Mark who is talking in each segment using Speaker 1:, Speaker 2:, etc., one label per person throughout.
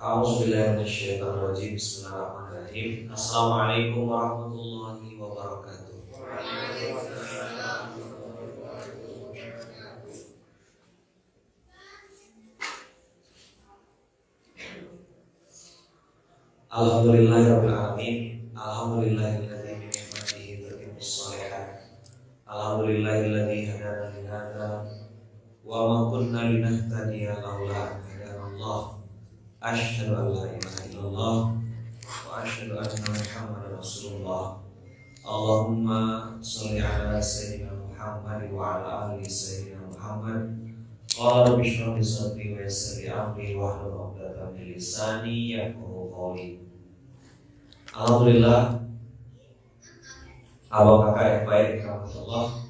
Speaker 1: A'udzubillahiminasyaitonirrajim. Bismillahirrahmanirrahim. Assalamualaikum warahmatullahi wabarakatuh. Alhamdulillahirabbil alamin. Alhamdulillahilladzi bi ni'matihi tatimmus shalihat. Alhamdulillahilladzi hadana li hadza wa ma kunna linahtadiya laula an hadana Allah. Asyhadu an la ilaha illallah wa asyhadu anna Muhammadar Rasulullah. Allahumma shalli ala sayyidina Muhammad wa ala ali sayyidina Muhammad. Qala rabbi shrah li sadri wa yassir li amri wahlul 'uqdatam min lisani yafqahu qawli. Alhamdulillah, abang kakak yang baik rahmatullah.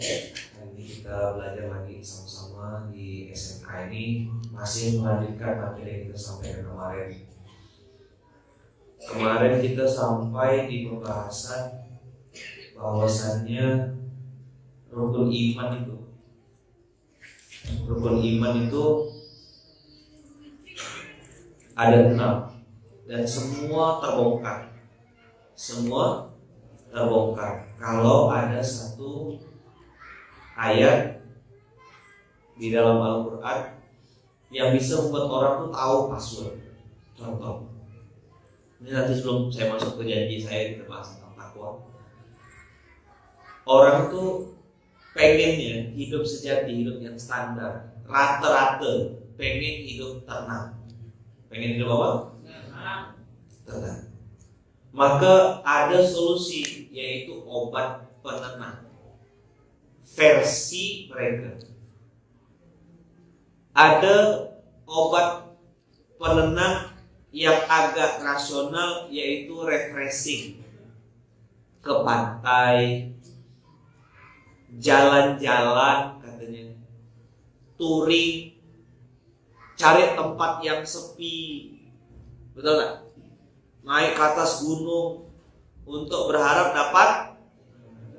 Speaker 1: Nanti kita belajar lagi sama-sama di SMK ini, masih melanjutkan materi yang kita sampaikan kemarin. Kemarin kita sampai di pembahasan bahwasannya rukun iman itu ada 6 dan semua terbongkar kalau ada satu ayat di dalam Al-Quran yang bisa membuat orang tuh tahu password. Contoh, ini nanti sebelum saya masuk ke janji saya kita bahas tentang takwa. Orang tuh pengennya hidup sejati, hidup yang standar, rata-rata, pengen hidup tenang. Pengen hidup apa? Tenang. Maka ada solusi, yaitu obat penenang versi mereka. Ada obat penenang yang agak rasional, yaitu refreshing. Ke pantai, jalan-jalan katanya, touring, cari tempat yang sepi, betul gak? Naik ke atas gunung untuk berharap dapat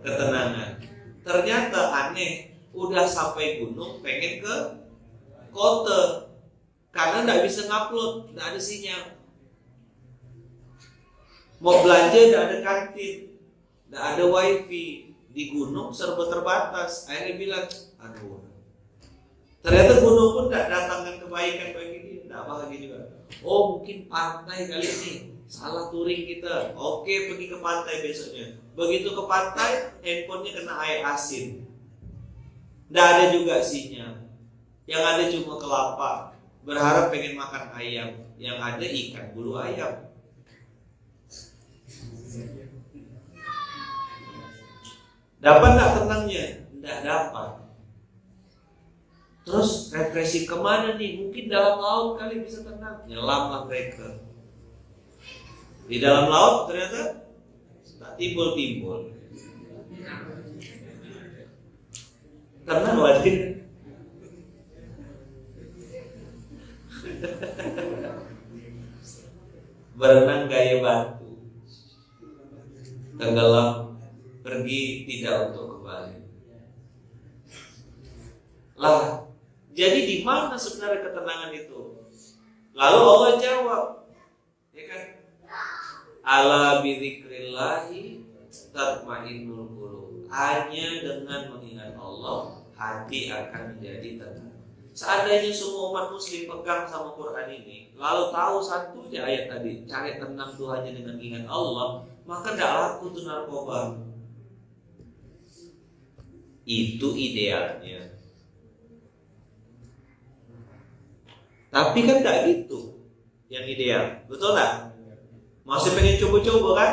Speaker 1: ketenangan. Ternyata aneh, udah sampai gunung pengen ke kota karena nggak bisa ngupload, nggak ada sinyal. Mau belanja nggak ada kantin, nggak ada wifi, di gunung serba terbatas. Akhirnya bilang, aduh, ternyata gunung pun nggak datangkan kebaikan bagi dia, nggak bahagia juga. Oh, mungkin pantai kali ini, salah touring kita. Oke, pergi ke pantai besoknya. Begitu ke pantai, handphonenya kena air asin, nggak ada juga sinyal. Yang ada cuma kelapa. Berharap pengen makan ayam, yang ada ikan bulu ayam. Dapat nggak tenangnya? Nggak dapat. Terus refreshing kemana nih? Mungkin dalam laut kali bisa tenang. Nyelamlah mereka. Di dalam laut ternyata tak timbul-timbul. Tenang wajib. Berenang gaya batu, tenggelam, pergi tidak untuk kembali. Lah, jadi di mana sebenarnya ketenangan itu? Lalu Allah jawab, ya kan? Ala bidzikrillahi tatmainnul qulub. Hanya dengan mengingat Allah, hati akan menjadi tenang. Seandainya semua umat muslim pegang sama Quran ini, lalu tahu satu aja ayat tadi, cari tenang tuh hanya dengan ingat Allah, maka tidak laku tuh narkoba. Itu idealnya. Tapi kan tidak gitu yang ideal, betul nggak? Masih pengen coba-coba kan?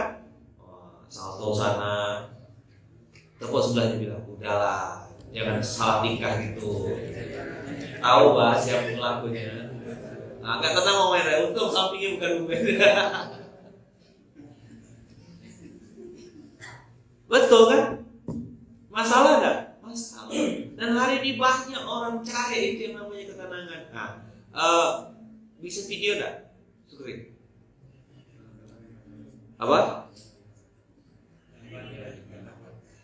Speaker 1: Salto sana, tepuk sebelahnya bilang, udahlah, jangan salah tingkah gitu. Tahu bahas siapa pelakunya. Nah, gak tenang mau main, untung sampingnya bukan bumen. Betul kan? Masalah gak? Masalah. Dan hari ini banyak orang cari itu yang namanya ketenangan. Nah, bisa video gak? Syukri. Apa?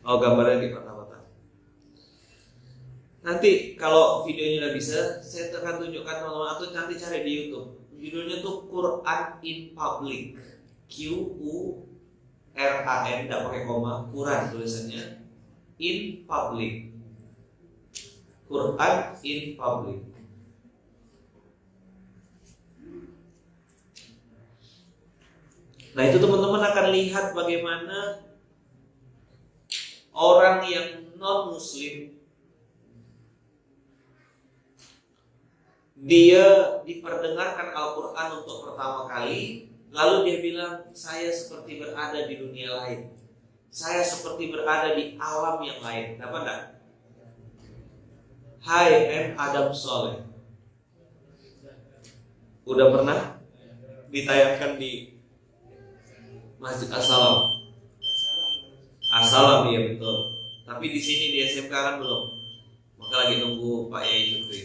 Speaker 1: Oh, gambarnya di kota-kota. Nanti kalau videonya udah bisa, saya akan tunjukkan teman-teman, atau nanti cari di YouTube. Judulnya tuh Quran in Public. Quran, tidak pakai koma, Quran tulisannya in public. Quran in public. Nah itu teman-teman akan lihat bagaimana orang yang non-muslim dia diperdengarkan Al-Quran untuk pertama kali, lalu dia bilang, saya seperti berada di dunia lain, saya seperti berada di alam yang lain. Dapat enggak? Hai, I'm Adam Soleh. Udah pernah ditayangkan di Masjid As-Salam? As-Salam, iya betul. Tapi di sini di SMK kan belum. Maka lagi nunggu Pak Yai Syukri.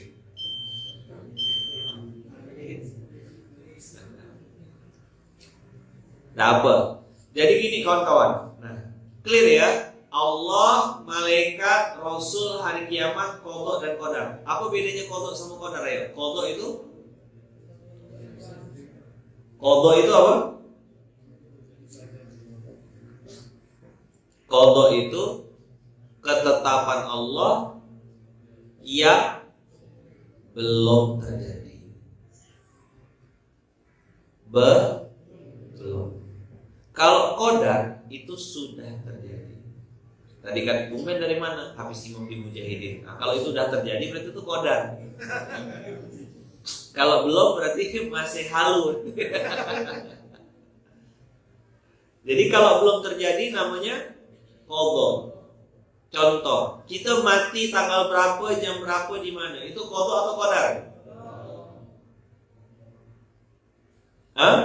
Speaker 1: Nah apa? Jadi gini kawan-kawan. Nah, clear ya. Allah, malaikat, Rasul, hari kiamat, qadha dan qadar. Apa bedanya qadha sama qadar ya? Qadha itu apa? Qadha itu ketetapan Allah yang belum terjadi. Belum. Kalau qadar itu sudah terjadi. Tadi kan Bung Ben dari mana? Habis Imam di Mujahidin. Nah, kalau itu sudah terjadi berarti itu qadar. Kalau belum berarti masih halu. Jadi kalau belum terjadi namanya qadha. Contoh, kita mati tanggal berapa, jam berapa, di mana? Itu qadha atau qadar? Hah?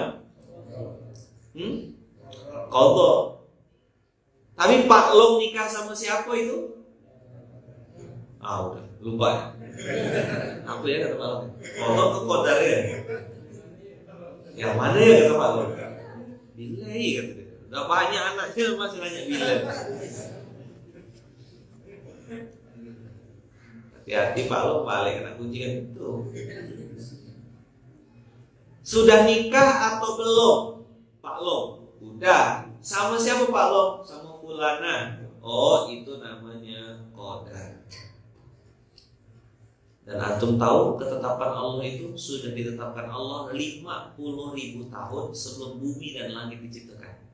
Speaker 1: Qadha. Tapi Pak Long nikah sama siapa itu? Udah lupa. Apa ya kata Pak Long? Qadha ke qadar ya? Yang mana ya kata Pak Long? Bilai kata dia. Udah banyak anaknya masih nanya bilai. Hati-hati Pak Long balik kena kunci kan itu. Sudah nikah atau belum? Pak Long, udah. Sama siapa Pak Long? Sama fulana. Oh, itu namanya qadar. Dan antum tahu ketetapan Allah itu sudah ditetapkan Allah 50.000 tahun sebelum bumi dan langit diciptakan.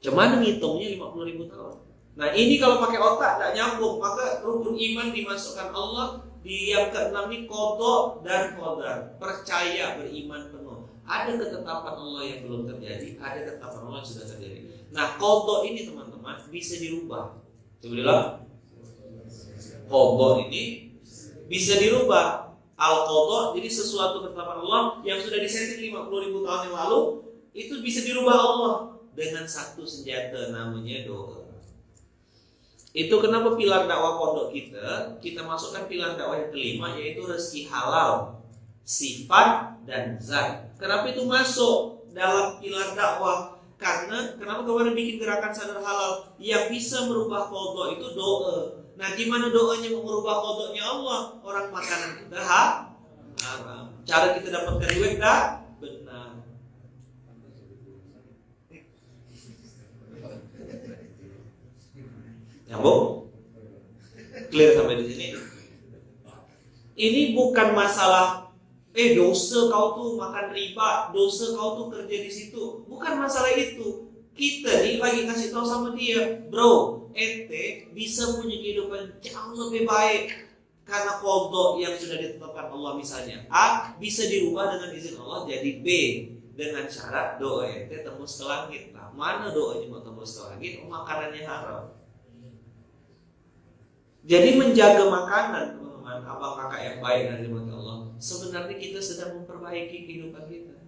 Speaker 1: Cuman ngitungnya 50.000 tahun. Nah ini kalau pakai otak tidak nyambung, maka rukun iman dimasukkan Allah di yang keenam ini qadha dan qadar. Percaya, beriman penuh. Ada ketetapan Allah yang belum terjadi, ada ketetapan Allah yang sudah terjadi. Nah qadha ini teman-teman bisa dirubah. Coba bilang, qadha ini bisa dirubah. Al-qadha jadi sesuatu ketetapan Allah yang sudah disetting 50.000 tahun yang lalu, itu bisa dirubah Allah dengan satu senjata namanya doa. Itu kenapa pilar dakwah pondok kita masukkan pilar dakwah yang kelima, yaitu rezeki halal, sifat dan zat. Kenapa itu masuk dalam pilar dakwah? Karena kenapa kemarin bikin gerakan sadar halal? Yang bisa merubah qadha itu doa. Nah, gimana doanya mau merubah qadhanya Allah? Orang makanan kita haram. Cara kita dapatkan duit dah benar. Nyambung? Clear sampai di sini? Ini bukan masalah dosa kau tuh makan riba, dosa kau tuh kerja di situ. Bukan masalah itu. Kita nih lagi kasih tahu sama dia, bro, ente bisa punya kehidupan jauh lebih baik karena qadha yang sudah ditetapkan Allah. Misalnya A bisa dirubah dengan izin Allah jadi B dengan syarat doa ente tembus ke langit. Nah, mana doanya mau tembus ke langit? Makanannya haram. Jadi menjaga makanan, teman-teman, abang kakak yang baik dari Allah, sebenarnya kita sedang memperbaiki kehidupan kita,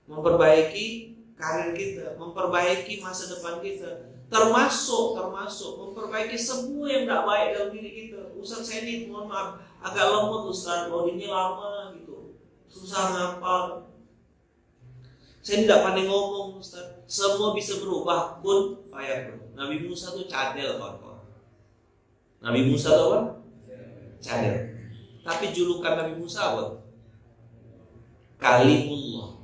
Speaker 1: memperbaiki karir kita, memperbaiki masa depan kita, termasuk memperbaiki semua yang tidak baik dalam diri kita. Ustaz saya ini mohon maaf agak lemot Ustaz, bodinya lama gitu, susah ngapal, saya tidak pandai ngomong Ustaz. Semua bisa berubah, kun fayakun. Nabi Musa tuh cadel kawan-kawan. Nabi Musa itu apa? Cadel. Tapi julukan Nabi Musa apa? Kalimullah.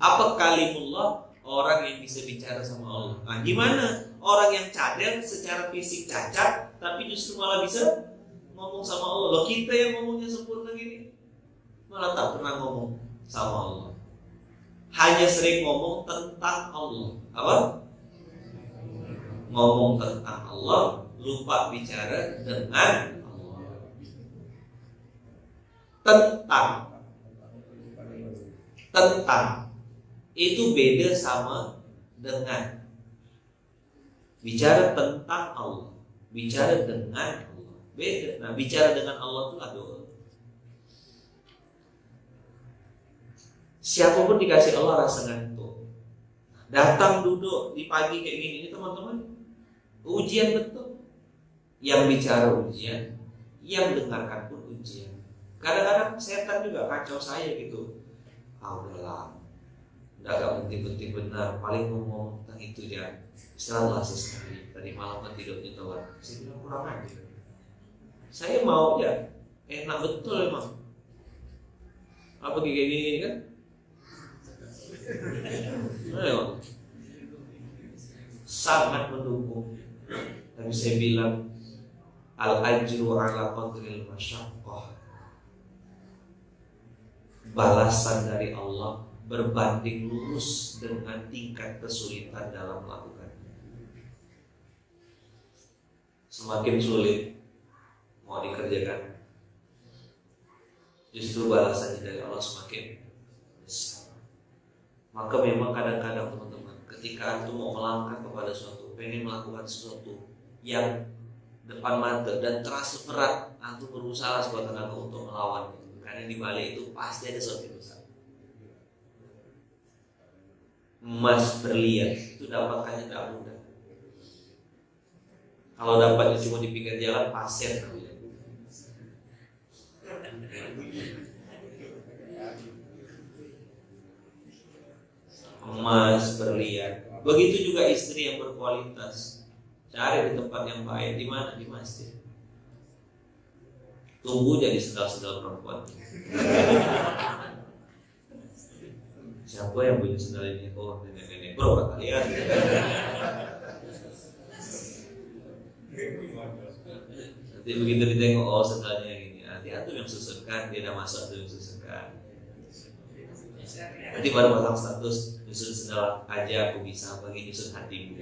Speaker 1: Apa kalimullah? Orang yang bisa bicara sama Allah. Nah, gimana orang yang cadel secara fisik cacat tapi justru malah bisa ngomong sama Allah? Loh, kita yang ngomongnya sempurna gini malah tak pernah ngomong sama Allah. Hanya sering ngomong tentang Allah. Apa? Ngomong tentang Allah, lupa bicara dengan Allah. Tentang itu beda sama dengan. Bicara tentang Allah, bicara dengan Allah beda. Nah, bicara dengan Allah itu doa. Siapapun dikasih Allah rasa ngantuk, datang duduk di pagi kayak gini, ini teman-teman ujian betul. Yang bicara ujian, yang dengarkan pun ujian. Kadang-kadang setan juga kacau saya gitu. Udahlah, udah gak penting-penting benar, paling ngomong tentang itu ya. Istirahatlah sesekali. Tadi malam kan tidurnya telat. Saya bilang kurang aja. Saya mau ya, enak betul emang. Apa kayak gini kan? Ayo. Sangat mendukung. Tapi saya bilang al-ajru ala qadril masyaqqah. Balasan dari Allah berbanding lurus dengan tingkat kesulitan dalam melakukannya. Semakin sulit mau dikerjakan, justru balasannya dari Allah semakin besar. Maka memang kadang-kadang teman-teman, ketika antum mau melangkah kepada suatu, pengen melakukan sesuatu yang depan mata dan terasa berat, antum berusaha sekuat tenaga untuk melawannya. Karena di balik itu pasti ada sesuatu yang besar. Emas berlian itu dapatkannya tidak mudah. Kalau dapatnya cuma di pinggir jalan, pasir namanya. Emas berlian. Begitu juga istri yang berkualitas. Cari di tempat yang baik. Di mana? Di masjid. Tunggu jadi sendal-sendal perempuan. Siapa yang punya sendal ini? Oh, nenek-nenek bro kalian. Nanti begitu ditengok, oh sendalnya gini. Nanti antum yang susunkan, dia udah masuk tuh yang susunkan. Nanti baru pasang status, nyusun sendal aja aku bisa, bagi nyusun hatimu.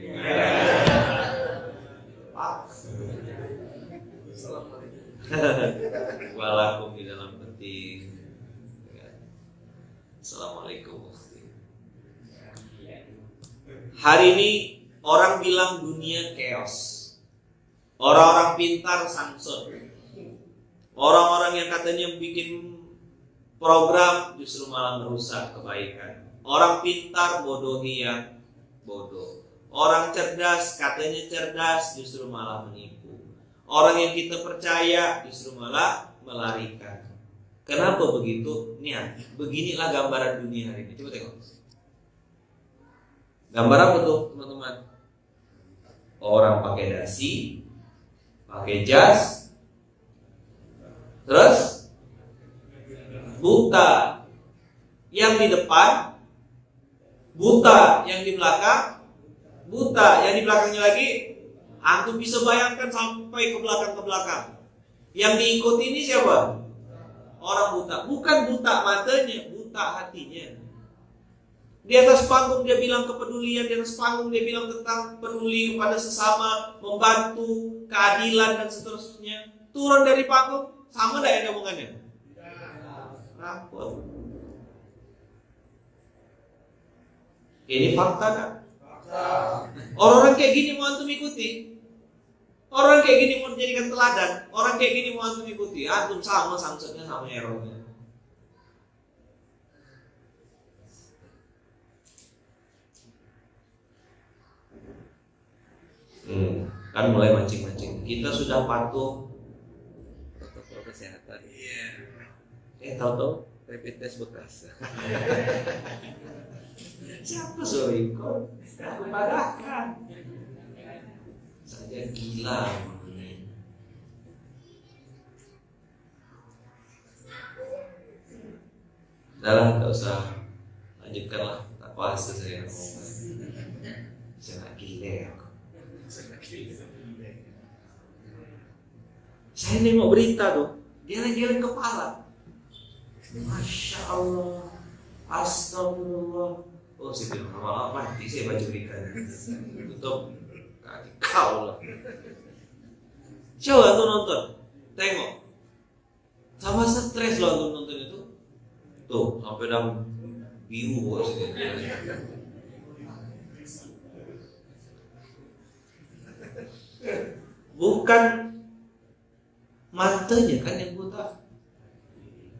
Speaker 1: Walakum di dalam peti. Assalamualaikum. Hari ini orang bilang dunia chaos. Orang-orang pintar Samson. Orang-orang yang katanya bikin program justru malah merusak kebaikan. Orang pintar bodohi yang bodoh. Orang cerdas katanya cerdas justru malah menipu. Orang yang kita percaya justru malah melarikan. Kenapa begitu? Nih, beginilah gambaran dunia hari ini. Coba tengok. Gambar apa tuh, teman-teman? Orang pakai dasi, pakai jas, terus buta. Yang di depan buta, yang di belakang buta, yang di belakangnya lagi antum bisa bayangkan sampai ke belakang. Yang diikuti ini siapa? Orang buta. Bukan buta matanya, buta hatinya. Di atas panggung dia bilang kepedulian, di atas panggung dia bilang tentang peduli kepada sesama, membantu, keadilan dan seterusnya. Turun dari panggung, sama enggak yang omongannya? Rapor. Ini fakta kan? Orang-orang kayak gini mau antum ikuti? Orang kayak gini mau dijadikan teladan? Orang kayak gini mau antum ikuti? Antum sama Samsonnya sama errornya. Kan mulai mancing-mancing. Kita sudah patuh protokol kesehatan. Tahu-tahu rapid test bekas. Siapa Suriko? Aku padahkan. Saja gila. Udah, nggak usah lanjutkan lah. Tak puasa saya mau. Saya nggak gile aku. Saya nengok berita tuh, geleng-geleng kepala. Masya Allah, astagfirullah. Oh, saya bilang malah mati saya baca beritanya. Tutup kaki kau lah. Coba tuh nonton, tengok. Sama stres loh tuh nonton itu. Tuh sampai dalam biru bos. Bukan matanya kan yang buta,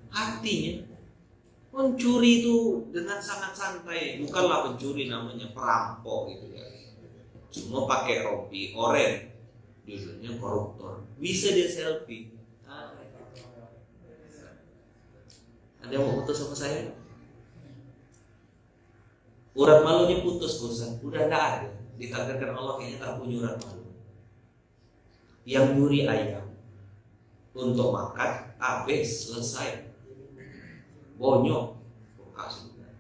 Speaker 1: hatinya. Mencuri itu dengan sangat santai, bukanlah pencuri, namanya perampok gitu ya. Cuma pakai rompi oranye, judulnya koruptor. Bisa dia selfie. Ada yang mau putus sama saya? Urat malunya putus bosan, udah tidak ada. Ditakdirkan Allah kayaknya tak punya urat malu. Yang nyuri ayam untuk makan, habis selesai. Bonyok,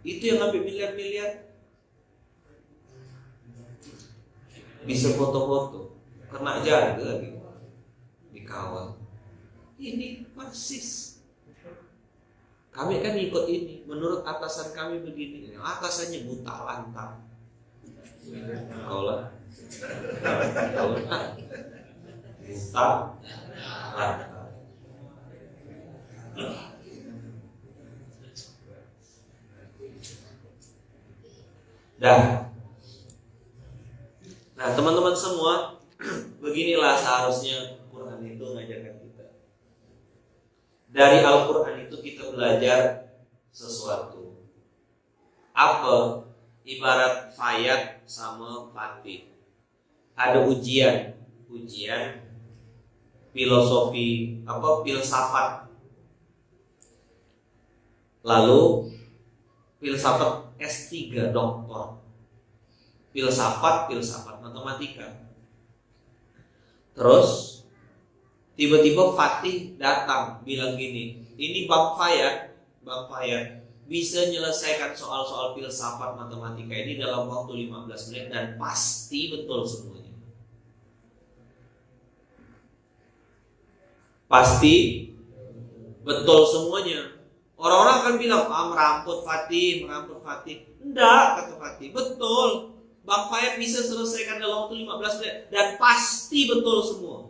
Speaker 1: itu yang ngambil miliar-miliar. Bisa foto-foto, kena jaga lagi, dikawal. Ini persis. Kami kan ikut ini, menurut atasan kami begini. Atasannya buta lantang. Kaulah, buta lantang. Dah. Nah, teman-teman semua, beginilah seharusnya Quran itu mengajarkan kita. Dari Al-Quran itu kita belajar sesuatu. Apa? Ibarat Fayat sama Fatih. Ada ujian filosofi, filsafat. Lalu filsafat S3 doktor. Filsafat matematika. Terus tiba-tiba Fatih datang bilang gini, ini Bang Fayat bisa menyelesaikan soal-soal filsafat matematika ini dalam waktu 15 menit dan pasti betul semuanya. Pasti betul semuanya. Orang-orang akan bilang, meramput Fatih. Enggak, kata Fatih, betul. Bang Fayat bisa selesaikan dalam waktu 15 menit dan pasti betul semua.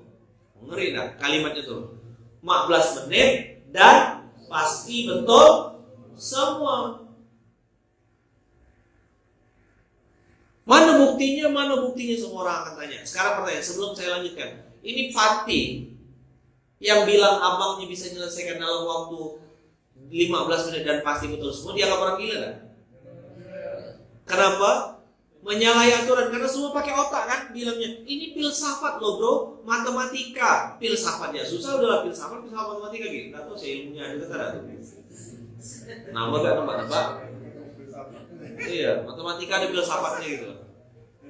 Speaker 1: Ngeri dah kalimatnya tuh. 15 menit dan pasti betul semua. Mana buktinya semua orang akan tanya. Sekarang pertanyaan sebelum saya lanjutkan. Ini Fatih yang bilang abangnya bisa menyelesaikan dalam waktu 15 menit dan pasti betul semua, dia nggak orang gila kan? Kenapa? Menyalahi aturan, karena semua pakai otak kan bilangnya. Ini filsafat loh bro, matematika. Filsafatnya susah, udahlah filsafat matematika gitu. Nggak tahu saya ilmunya ada kata ada. Nama gak nebak-nebak? Iya, matematika ada filsafatnya gitu.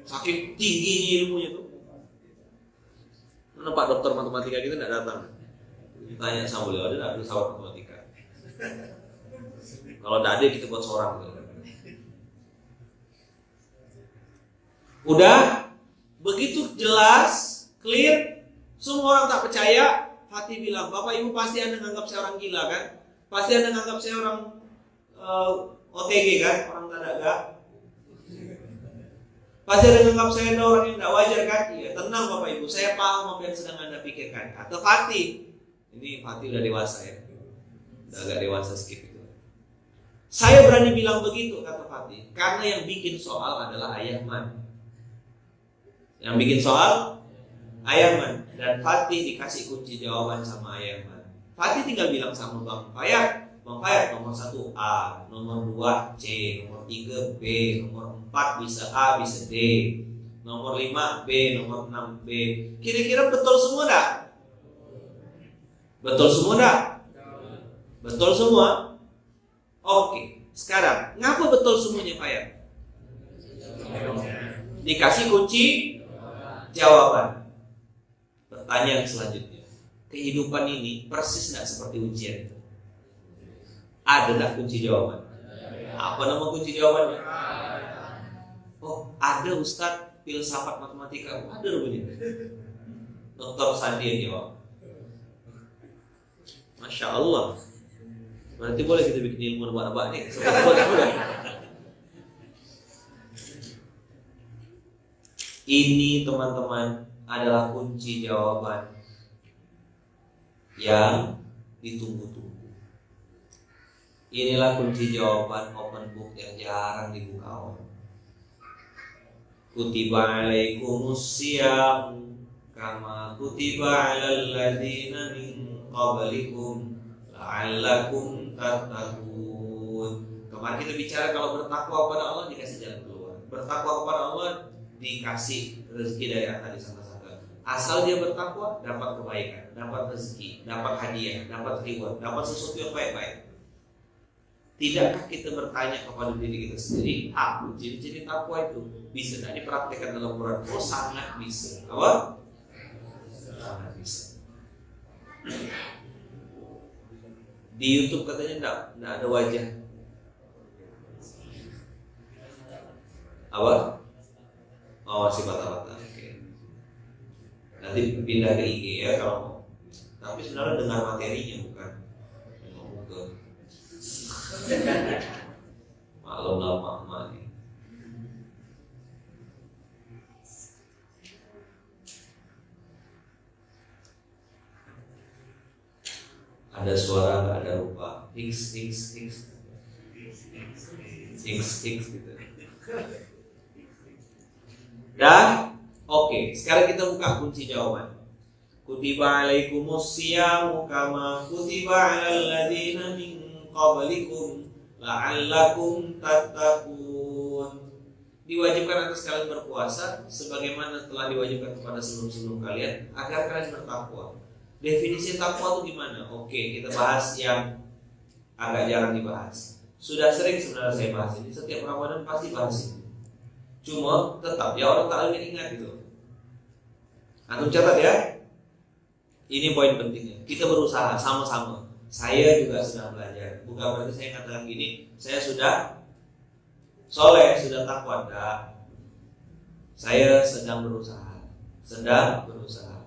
Speaker 1: Saking tingginya ilmunya tuh. Mana Pak dokter matematika gitu nggak datang. Tanya sama beliau, ada nggak filsafat matematika? Kalau nggak ada kita buat seorang gitu. Udah begitu jelas, clear, semua orang tak percaya. Fatih bilang, Bapak Ibu pasti Anda menganggap saya orang gila kan? Pasti Anda menganggap saya orang OTG kan? Orang tak ada. Pasti Anda menganggap saya ada orang yang tidak wajar kan? Iya, tenang Bapak Ibu, saya paham apa yang sedang Anda pikirkan. Kata Fatih. Ini Fatih udah dewasa ya, udah agak dewasa sedikit. Saya berani bilang begitu, kata Fatih, karena yang bikin soal adalah Ayahman. Yang bikin soal Ayahman. Dan Fatih dikasih kunci jawaban sama Ayahman. Fatih tinggal bilang sama Bang Fayat, nomor 1 A, nomor 2 C, nomor 3 B, nomor 4 bisa A, bisa D, nomor 5 B, nomor 6 B. Kira-kira betul semua enggak? Betul semua enggak? Betul semua? Oke, sekarang ngapa betul semuanya Fayat? Dikasih kunci jawaban. Pertanyaan selanjutnya, kehidupan ini persis nggak seperti ujian itu? Ada tak kunci jawaban? Apa nama kunci jawabannya? Oh, ada Ustadz filsafat matematika. Ada rupanya. Dr. Sandi yang jawab. Masya Allah. Berarti boleh kita bikin ilmu nebak-nebak nih. Ini teman-teman adalah kunci jawaban yang ditunggu-tunggu. Inilah kunci jawaban open book yang jarang dibuka orang. Kutiba alaikumus siyam kama kutiba alal ladzina min qablikum la'allakum tattaqun. Kemarin kita bicara kalau bertakwa kepada Allah dikasih jalan keluar. Bertakwa kepada Allah dikasih rezeki dari tadi sama-sama. Asal dia bertakwa, dapat kebaikan, dapat rezeki, dapat hadiah, dapat reward, dapat sesuatu yang baik-baik. Tidakkah kita bertanya kepada diri kita sendiri, ciri-ciri takwa itu bisa tidak dipraktikkan dalam Quran? Oh, sangat bisa. Apa? Sangat bisa. Di YouTube katanya tidak ada wajah. Apa? Oh, masih patah-patah. Oke. Nanti pindah ke IG ya kalau mau. Tapi sebenarnya dengar materinya bukan ngomong ke maklum lah mak-mak nih. Ada suara nggak ada rupa. X gitu. Dan oke, sekarang kita buka kunci jawaban. Kutiba alaikumus siyamu kama kutiba alal ladzina min qablikum la'allakum tattaqun. Diwajibkan atas kalian berpuasa sebagaimana telah diwajibkan kepada sebelum-sebelum kalian agar kalian bertakwa. Definisi takwa itu gimana? Oke, kita bahas yang agak jarang dibahas. Sudah sering sebenarnya saya bahas ini, setiap Ramadan pasti bahas ini. Cuma tetap ya orang tak ingin ingat gitu. Antum catat ya. Ini poin pentingnya. Kita berusaha sama-sama. Saya juga sedang belajar. Bukan berarti saya katakan gini, saya sudah soleh, sudah takwa. Enggak. Saya sedang berusaha.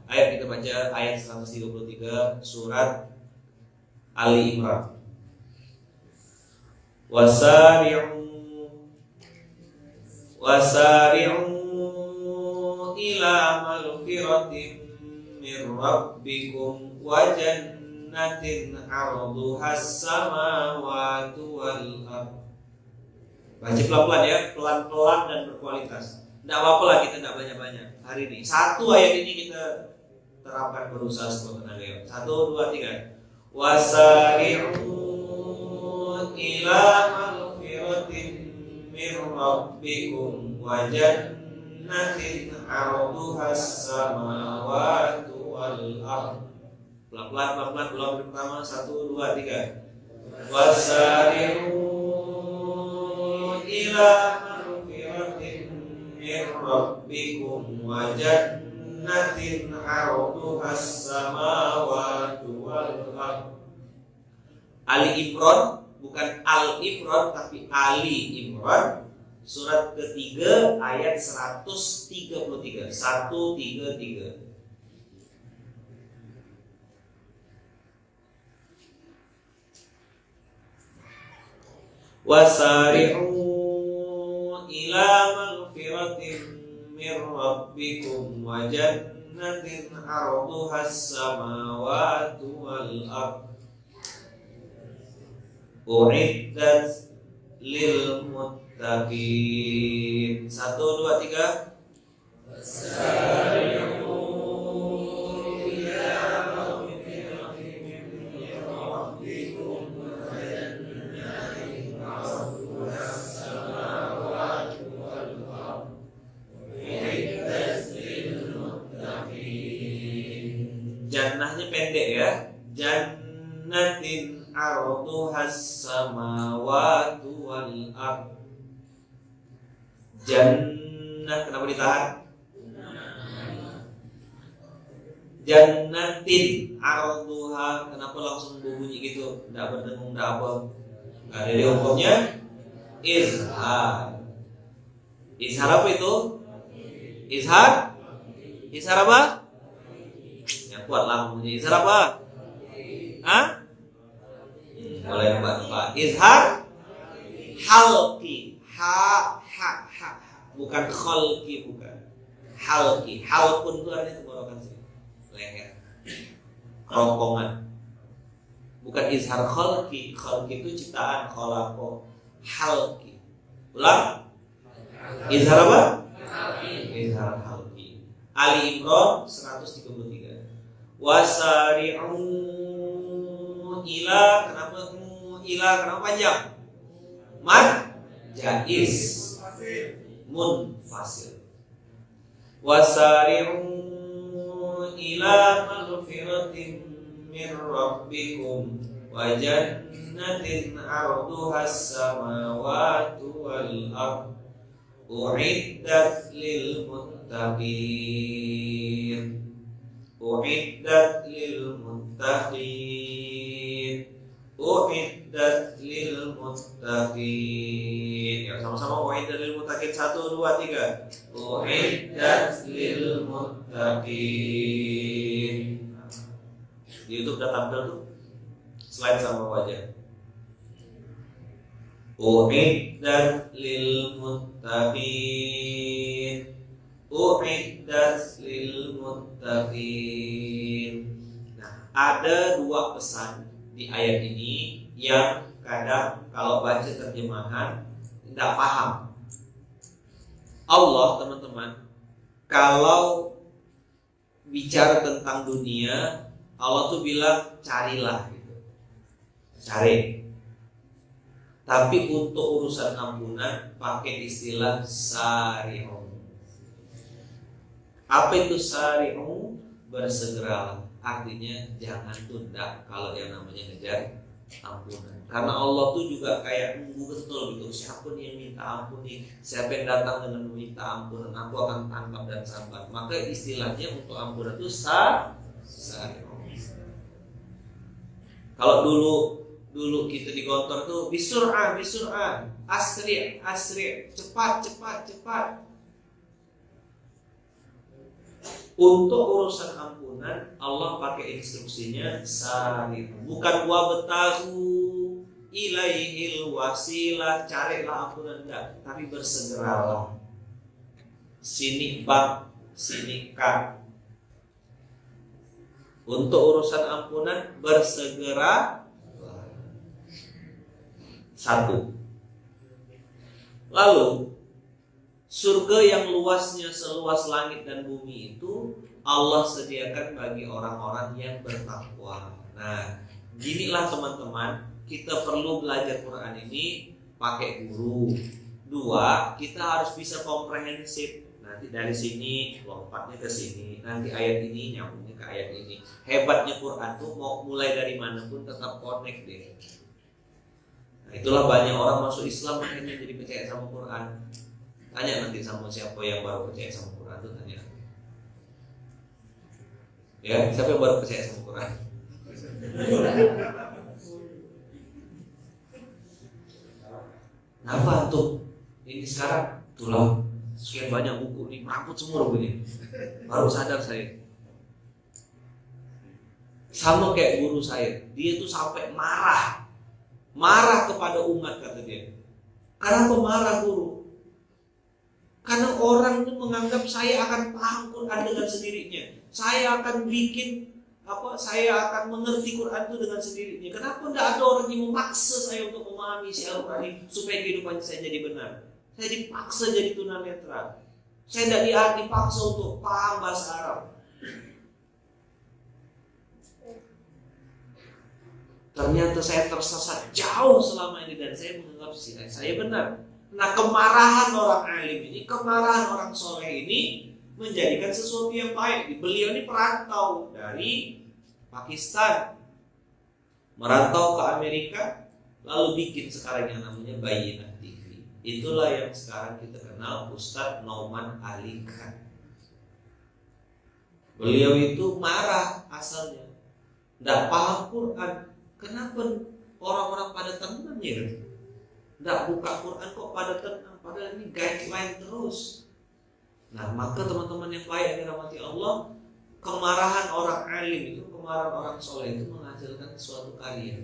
Speaker 1: Ayat kita baca ayat 133 surat Ali Imran. Wasari'u ila maghfiratin min rabbikum wa jannatin 'arduhas samawati wal ardh. Baca pelan-pelan ya, pelan-pelan dan berkualitas. Tidak apa-apa lah kita tidak banyak-banyak hari ini. Satu ayat ini kita terapkan berusaha sekuat tenaga. 1, 2, 3. Wasari'u ila maghfiratin min rabbikum wa jannatin 'arduhas samawati wal ardh. Pelan-pelan ulang pertama. 1, 2, 3. Wasari'u ila maghfiratin min rabbikum wa jannatin 'arduhas samawati wal ardh. Ali Imran, bukan Al Imran tapi Ali Imran, surat ketiga ayat 133. 133. Wasari'u ila maghfiratin min rabbikum wa jannatin 'arduhas samawati wal ardh u'iddat lil muttaqin. 1, 2, 3. Wasari'u ila maghfiratin min rabbikum wa jannatin 'arduhas samawati wal ardh u'iddat lil muttaqin. Jannahnya pendek ya. Jannatin 'arduhas samawati wal ardh. Jannah kenapa ditahan? Jannatin 'arduha kenapa langsung berbunyi gitu? Enggak berdengung, enggak apa. Jadi hukumnya izhar. Izhar apa itu? Izhar? Izhar apa? Yang kuat lah ngomongnya. Izhar apa? Hah? Boleh nebak-nebak. Izhar halki. Ha. Bukan khalki, bukan. Halki. Halkun itu artinya tenggorokan sih. Leher. Kerongkongan. Bukan izhar khalki. Khalki itu ciptaan, khalaqo. Halki. Ulang. Izhar apa? Izhar halki. Ali Imran 133. Wasari'u ila, kenapa panjang? Mad jaiz munfasil. Wasari'u ila maghfiratin min rabbikum wa jannatin 'arduhas samawati wal ardh u'iddat lil muttaqin. U'iddat lil muttaqin. U'iddat lil muttaqin. Ya, sama-sama u'iddat lil muttaqin. 1, 2, 3. U'iddat lil muttaqin. Di YouTube udah tampil tuh slide sama wajah. U'iddat lil muttaqin. U'iddat lil muttaqin. Nah, ada dua pesan di ayat ini yang kadang kalau baca terjemahan tidak paham. Allah, teman-teman, kalau bicara tentang dunia, Allah tuh bilang carilah gitu. Cari. Tapi untuk urusan ampunan pakai istilah sari'u. Apa itu sari'u? Bersegeralah. Artinya jangan tunda kalau yang namanya ngejar ampunan. Karena Allah tuh juga kayak nunggu betul gitu. Siapa nih yang minta ampun nih? Siapa yang datang dengan meminta ampunan? Aku akan tangkap dan sabar. Maka istilahnya untuk ampunan itu sari'u. Kalau dulu kita di kantor tuh bisur'ah, asri, cepat. Untuk urusan ampunan Allah pakai instruksinya sari'u. Bukan wabtahu ilaihil wasilah, carilah ampunan, enggak, tapi bersegeralah. Sini bab, sini ka. Untuk urusan ampunan bersegera. 1. Lalu surga yang luasnya seluas langit dan bumi itu Allah sediakan bagi orang-orang yang bertakwa. Nah, ginilah teman-teman, kita perlu belajar Quran ini pakai guru. 2, kita harus bisa komprehensif. Nanti dari sini lompatnya ke sini, nanti ayat ini nyambungnya ke ayat ini. Hebatnya Quran tuh mau mulai dari mana pun tetap connect deh. Nah, itulah banyak orang masuk Islam akhirnya jadi percaya sama Quran. Tanya nanti sama siapa yang baru percaya sama Quran tuh, tanya. Ya, siapa yang baru percaya sama Quran? Kenapa tuh? Ini sekarang tulang sekian banyak buku nih, merangkut semua begini. Baru sadar saya. Sama kayak guru saya, dia tuh sampai marah kepada umat, kata dia. Kenapa marah guru? Karena orang itu menganggap saya akan paham Quran dengan sendirinya. Saya akan saya akan mengerti Quran itu dengan sendirinya. Kenapa tidak ada orang yang memaksa saya untuk memahami isi Al-Quran ini supaya kehidupan saya jadi benar? Saya dipaksa jadi tunanetra. Saya tidak dipaksa untuk paham bahasa Arab. Ternyata saya tersesat jauh selama ini dan saya menganggap saya benar. Nah, kemarahan orang alim ini, kemarahan orang soleh ini menjadikan sesuatu yang baik. Beliau ini perantau dari Pakistan, merantau ke Amerika, lalu bikin sekarang yang namanya Bayyinah TV. Itulah yang sekarang kita kenal Ustadz Nauman Ali Khan. Beliau itu marah asalnya, tidak paham Quran. Kenapa orang-orang pada tenang ya. Nggak buka Quran kok pada tenang, padahal ini guideline terus. Nah, maka teman-teman yang baik yang dirahmati Allah, kemarahan orang alim itu, kemarahan orang soleh itu menghasilkan suatu karya.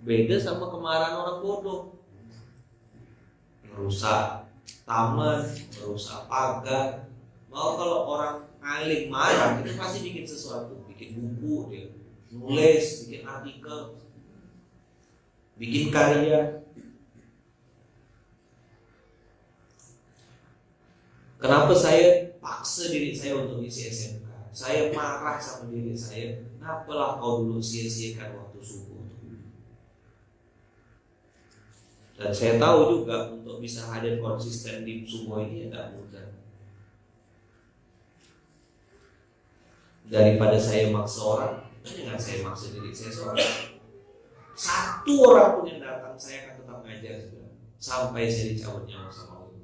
Speaker 1: Beda sama kemarahan orang bodoh, merusak taman, merusak pagar. Mau kalau orang alim marah itu pasti bikin sesuatu, bikin buku dia, nulis, bikin artikel, bikin karya. Kenapa saya paksa diri saya untuk isi SMK? Saya marah sama diri saya. Kenapa lah kau dulu sia-siakan waktu subuh? Dan saya tahu juga untuk bisa hadir konsisten di subuh ini tidak mudah. Daripada saya maksa orang, dengan saya maksa diri saya seorang. Satu orang pun yang datang, saya akan tetap ngajar sampai saya dicabut nyawa sama Allah.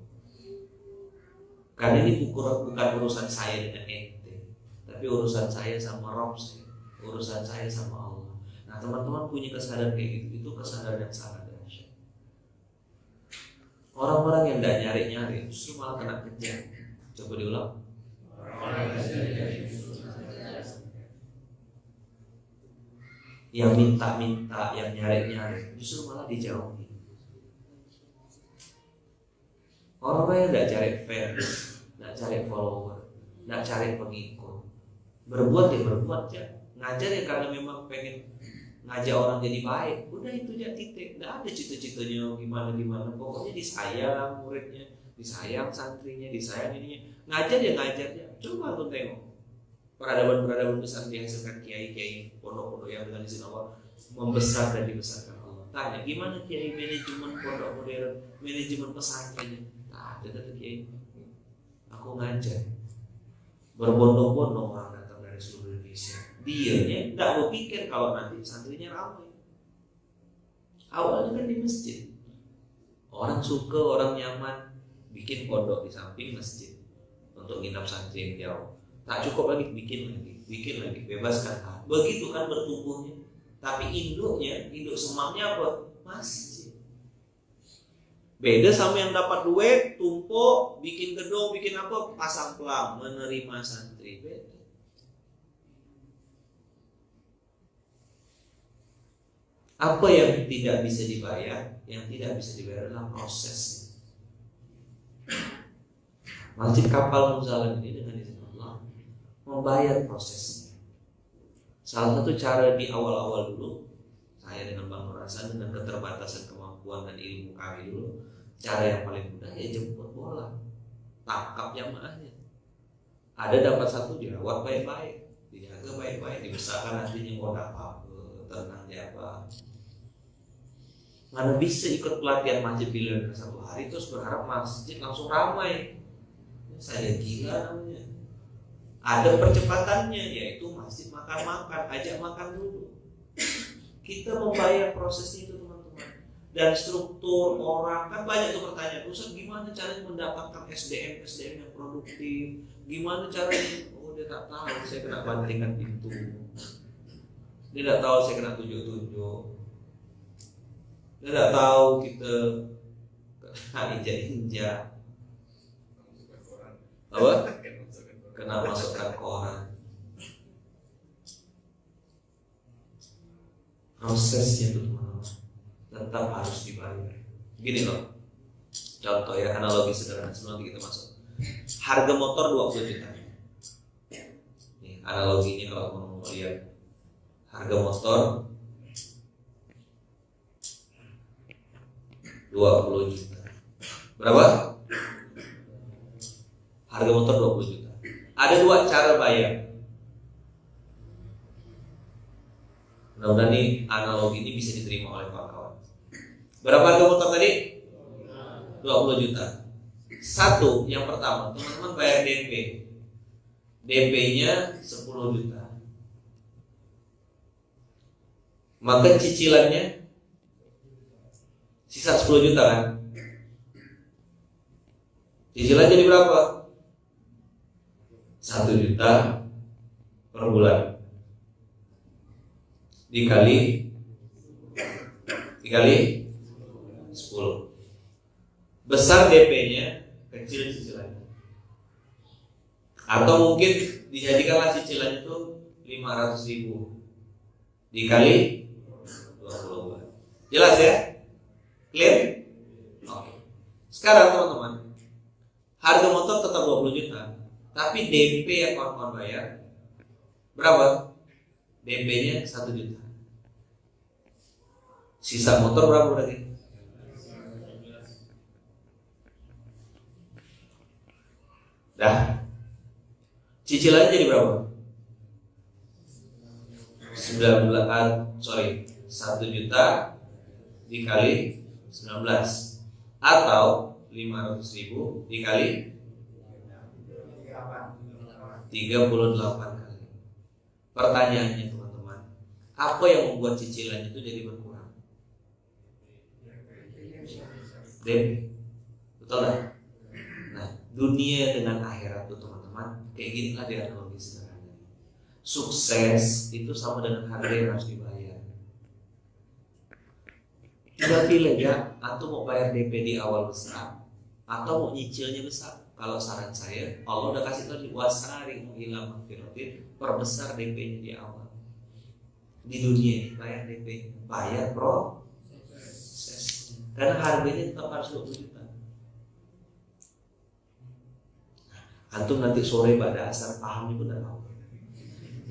Speaker 1: Karena ini bukan urusan saya dengan ente, tapi urusan saya sama Rabb saya, urusan saya sama Allah. Nah, teman-teman punya kesadaran kayak gitu, itu kesadaran yang sangat dahsyat. Orang-orang yang tidak nyari-nyari justru malah kena kejar. Coba diulang. Yang minta-minta, yang nyari-nyari justru malah dijauhi. Orang-orang yang tidak cari fans, tidak cari follower, tidak cari pengikut, berbuat ya berbuat ya, ngajar ya karena memang pengen ngajak orang jadi baik. Udah itu aja titik, tidak ada cita-citanya gimana. Pokoknya disayang muridnya, disayang santrinya, disayang ininya. Ngajar ya ngajar ya. Coba tuh tengok peradaban-peradaban besar dihasilkan kiai-kiai pondok-pondok yang dengan izin Allah membesar dan dibesarkan Allah. Tanya gimana kiai manajemen pondok modern, manajemen pesantren? Tak ada kiai. Aku ngajar, berbondong-bondong orang datang dari seluruh Indonesia. Dianya tidak berpikir kalau nanti santrinya ramai. Awalnya kan di masjid, orang suka, orang nyaman, bikin pondok di samping masjid untuk nginap santri yang jauh. Tak cukup lagi, bikin lagi, bebaskan hak. Begitu kan bertumbuhnya. Tapi induk semamnya apa? Masjid. Beda sama yang dapat duit, tumpuk, bikin gedung, bikin apa, pasang pelang, menerima santri. Beda. Apa yang tidak bisa dibayar? Yang tidak bisa dibayar adalah prosesnya. Masjid Kapal Munzalan ini dengan izin Allah membayar prosesnya. Salah satu cara di awal-awal dulu, saya dengan Bang Nur Hasan dengan keterbatasan kemampuan dan ilmu kami dulu, cara yang paling mudah ya jemput bola, tangkap jamaahnya. Ada dapat satu dirawat baik-baik, dijaga baik-baik, dibesarkan nantinya mau dapat tenang apa. Mana bisa ikut pelatihan masjid pilihan satu hari terus berharap masjid langsung ramai. Saya gila namanya. Ada percepatannya, yaitu masjid makan-makan, ajak makan dulu. Kita membayar prosesnya itu teman-teman. Dan struktur orang, kan banyak tuh pertanyaan, Ustaz gimana caranya mendapatkan SDM yang produktif? Gimana caranya? Oh dia tak tahu, saya kena bantingan pintu. Dia tak tahu saya kena tunjuk-tunjuk. Dia tak tahu kita kena injak-injak. Apa? Kena masukkan koran. Prosesnya itu tetap harus dibayar. Gini loh, contoh ya, analogi sederhana sebelum kita masuk. Harga motor 20 juta. Nih, analoginya kalau mau lihat harga motor 20 juta. Berapa? Harga motor 20 juta. Ada dua cara bayar. Mudah-mudahan nih analogi ini bisa diterima oleh kawan-kawan. Berapa harga motor tadi? 20 juta. Satu, yang pertama, teman-teman bayar DP. DP-nya 10 juta. Maka cicilannya sisa 10 juta kan? Cicilan jadi berapa? 1 juta per bulan dikali dikali 10. Besar DP-nya, kecil cicilannya. Atau mungkin dijadikanlah cicilan itu 500.000 dikali 20 bulan. Jelas ya? Clear? Oke. Sekarang teman-teman, harga motor tetap 20 juta, tapi DP yang kawan-kawan bayar berapa? DP-nya 1 juta. Sisa motor berapa berarti? Dah. Cicilannya jadi berapa? 1 juta dikali 19 atau 500.000 dikali 38 kali. Pertanyaannya teman-teman, apa yang membuat cicilan itu jadi berkurang? DP. Betul kan? Nah, dunia dengan akhirat itu teman-teman kayak ginilah dia analogi sederhana. Sukses itu sama dengan harga yang harus dibayar. Tinggal pilih ya, atau mau bayar DP di awal besar atau mau nyicilnya besar. Kalau saran saya, Allah udah kasih tahu di wasari ila magfiratin, perbesar DP-nya di awal. Di dunia ini bayar DP, bayar proses. Karena harganya tetap harus 20 juta. Antum nanti sore pada asar paham itu udah tahu.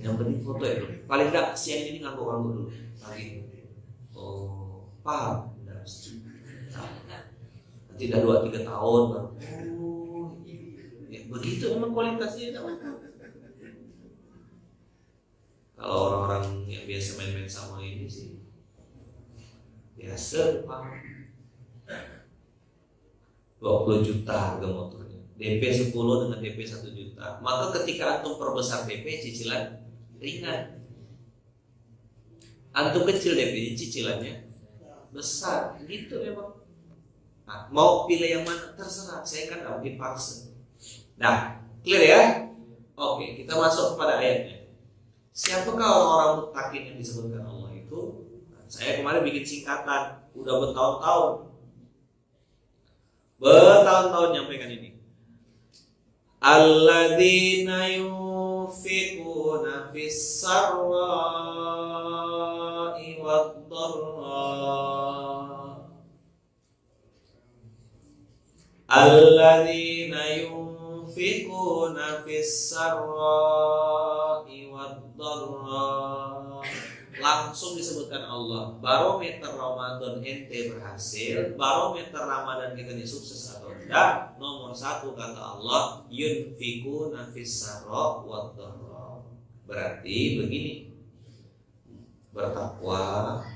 Speaker 1: Yang penting foto itu. Paling enggak siang ini ngangguk-ngangguk dulu pagi. Oh, paham. Nanti udah 2-3 tahun baru. Oh, ya, begitu emang kualitasnya enggak. Kalau orang-orang yang biasa main-main sama ini sih biasa paham. 20 juta harga motornya. DP 10 dengan DP 1 juta. Maka ketika antum perbesar DP, cicilan ringan. Antum kecil DP, cicilannya besar. Gitu memang. Nah, mau pilih yang mana terserah. Saya kan gak mungkin paksa. Nah, clear ya? Oke, kita masuk kepada ayatnya. Siapakah orang-orang muttaqin yang disebutkan Allah itu? Saya kemarin bikin singkatan, udah bertahun-tahun nyampaikan ini. Alladzina yunfiquna fis sarra'i wad dharra. Alladzina yunfiquna fis sarra'i wad dharra. Langsung disebutkan Allah, barometer Ramadan ente berhasil, barometer Ramadan kita ini sukses atau tidak, nomor 1 kata Allah, yunfikuna fis sarra wad dharra. Berarti begini, bertakwa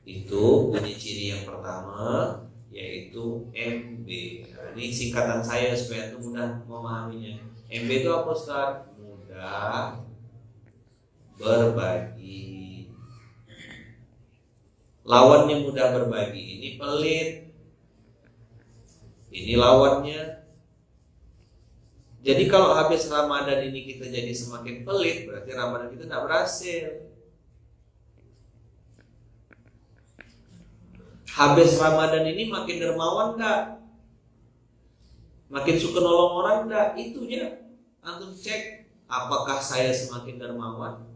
Speaker 1: itu punya ciri yang pertama, yaitu MB. Nah, ini singkatan saya supaya itu mudah memahaminya. MB itu apa Ustaz? Mudah berbagi. Lawannya mudah berbagi ini pelit. Ini lawannya. Jadi kalau habis Ramadan ini kita jadi semakin pelit, berarti Ramadan kita tidak berhasil. Habis Ramadan ini makin dermawan enggak? Makin suka nolong orang enggak? Itu ya. Antum cek, apakah saya semakin dermawan?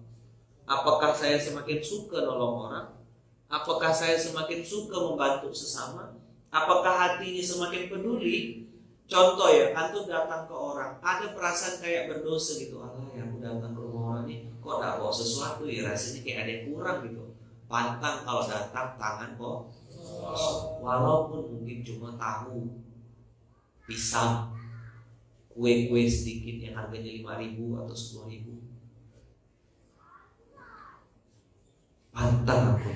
Speaker 1: Apakah saya semakin suka nolong orang? Apakah saya semakin suka membantu sesama? Apakah hati ini semakin peduli? Contoh ya, antum datang ke orang, ada perasaan kayak berdosa gitu. Allah yang datang ke rumah orang ini, kok tak bawa sesuatu ya, rasanya kayak ada yang kurang gitu. Pantang kalau datang tangan kok, walaupun mungkin cuma tahu, pisang, kue-kue sedikit yang harganya 5.000 atau 10.000. Pantang aku.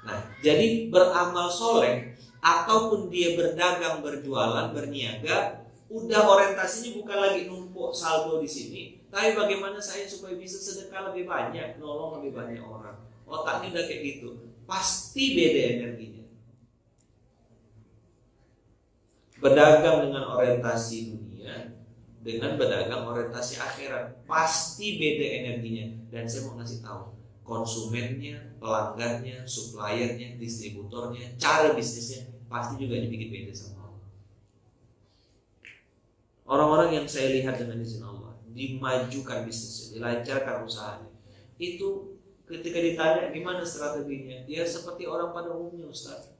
Speaker 1: Nah, jadi beramal soleh ataupun dia berdagang, berjualan, berniaga, udah orientasinya bukan lagi numpuk saldo di sini, tapi bagaimana saya supaya bisa sedekah lebih banyak, nolong lebih banyak orang. Otaknya udah kayak gitu, pasti beda energinya. Berdagang dengan orientasi dunia dengan berdagang orientasi akhirat, pasti beda energinya. Dan saya mau ngasih tahu, konsumennya, pelanggannya, suppliernya, distributornya, cara bisnisnya pasti juga dibikin beda sama Allah. Orang-orang yang saya lihat dengan izin Allah dimajukan bisnisnya, dilancarkan usahanya, itu ketika ditanya gimana strateginya, dia seperti orang pada umumnya, Ustaz.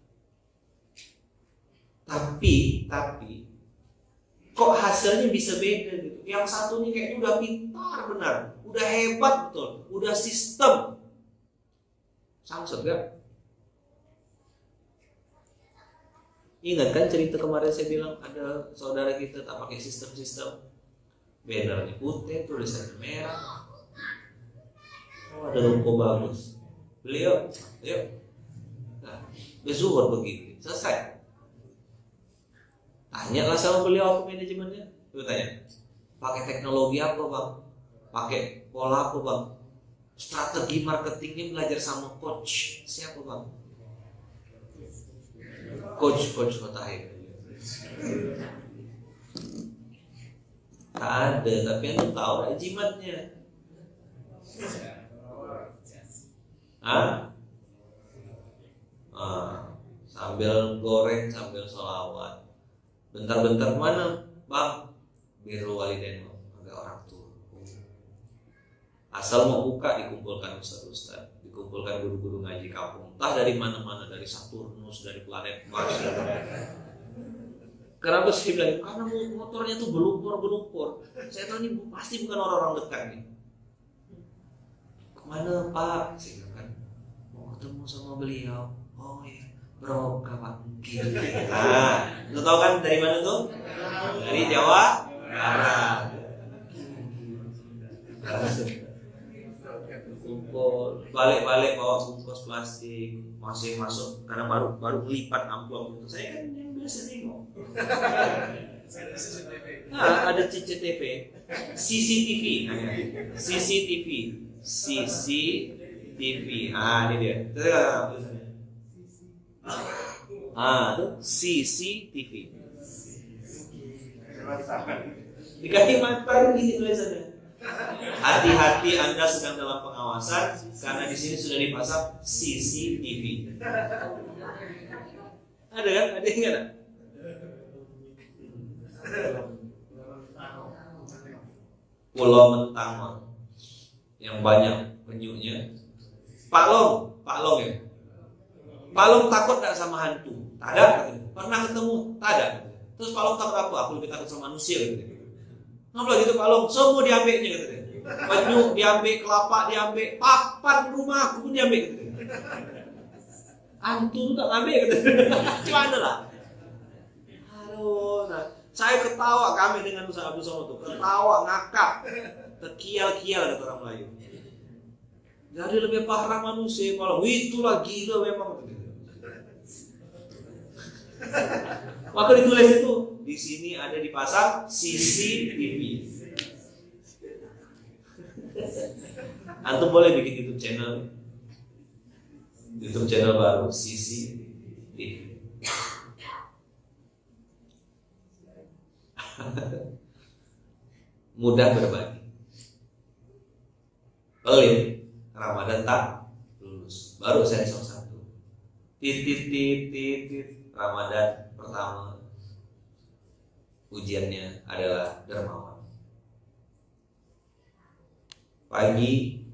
Speaker 1: Tapi kok hasilnya bisa beda gitu. Yang satunya kayaknya udah pintar benar, udah hebat betul, udah sistem. Samsung gak? Ingat kan cerita kemarin saya bilang ada saudara kita tak pakai sistem-sistem, bannernya putih, tulisannya merah. Oh, ada ruko bagus. Beliau, yuk. Nah, bezuhur begitu, selesai. Tanyalah sama beliau apa manajemennya. Coba tanya. Pakai teknologi apa bang? Pakai pola apa bang? Strategi marketingnya belajar sama coach. Siapa bang? Coach Fatahir. Tak ada, tapi yang tahu ada jimatnya. Sambil goreng, sambil sholawat. Bentar-bentar mana bang? Birrul walidain, agak orang tua. Asal mau buka dikumpulkan ustaz-ustaz, dikumpulkan guru-guru ngaji kampung, entah dari mana-mana, dari Saturnus, dari planet Mars. Kenapa saya bilang? Karena motornya tuh belumpur. Saya tahu ini pasti bukan orang-orang dekat nih. Kemana Pak? Saya bilang, mau ketemu sama beliau. Oh iya, berapa Pak? Mungkin. Nah, lu tahu kan dari mana tuh? Dari Jawa Barat. Kumpul, balik bawa bungkus plastik, masih masuk karena baru melipat amplop itu. Saya kan yang biasa nengok. Nah, ada CCTV, CCTV. Ah, ini dia. Tuh CCTV. Dikasih mata gini tulisannya. Hati-hati Anda sedang dalam pengawasan karena di sini sudah dipasang CCTV. Ada kan? Ada yang enggak? Pulau Mentawai yang banyak penyunya. Pak Long ya. Pak Long takut tak sama hantu? Tak ada. Pernah ketemu? Tak ada. Terus Pak Long takut apa? Aku lebih takut sama manusia gitu. Ngapa gitu Pak Long? Semua diambilnya gitu. Penyu diambil, kelapa diambil, papan rumah aku pun diambil gitu. Hantu tak ngambil gitu. Gimana lah? Halo, nah, saya ketawa kami dengan Ustaz Abdul Somad tuh. Ketawa ngakak. Terkial-kial kata orang Melayu. Jadi lebih parah manusia kalau itulah gila memang. Maka ditulis itu di sini ada dipasang CCTV. Antum boleh bikin YouTube channel baru CCTV. Mudah berbagi. Pelit Ramadan tak lulus. Baru sensor 1. Titit Ramadan pertama. Ujiannya adalah dermawan. Pagi,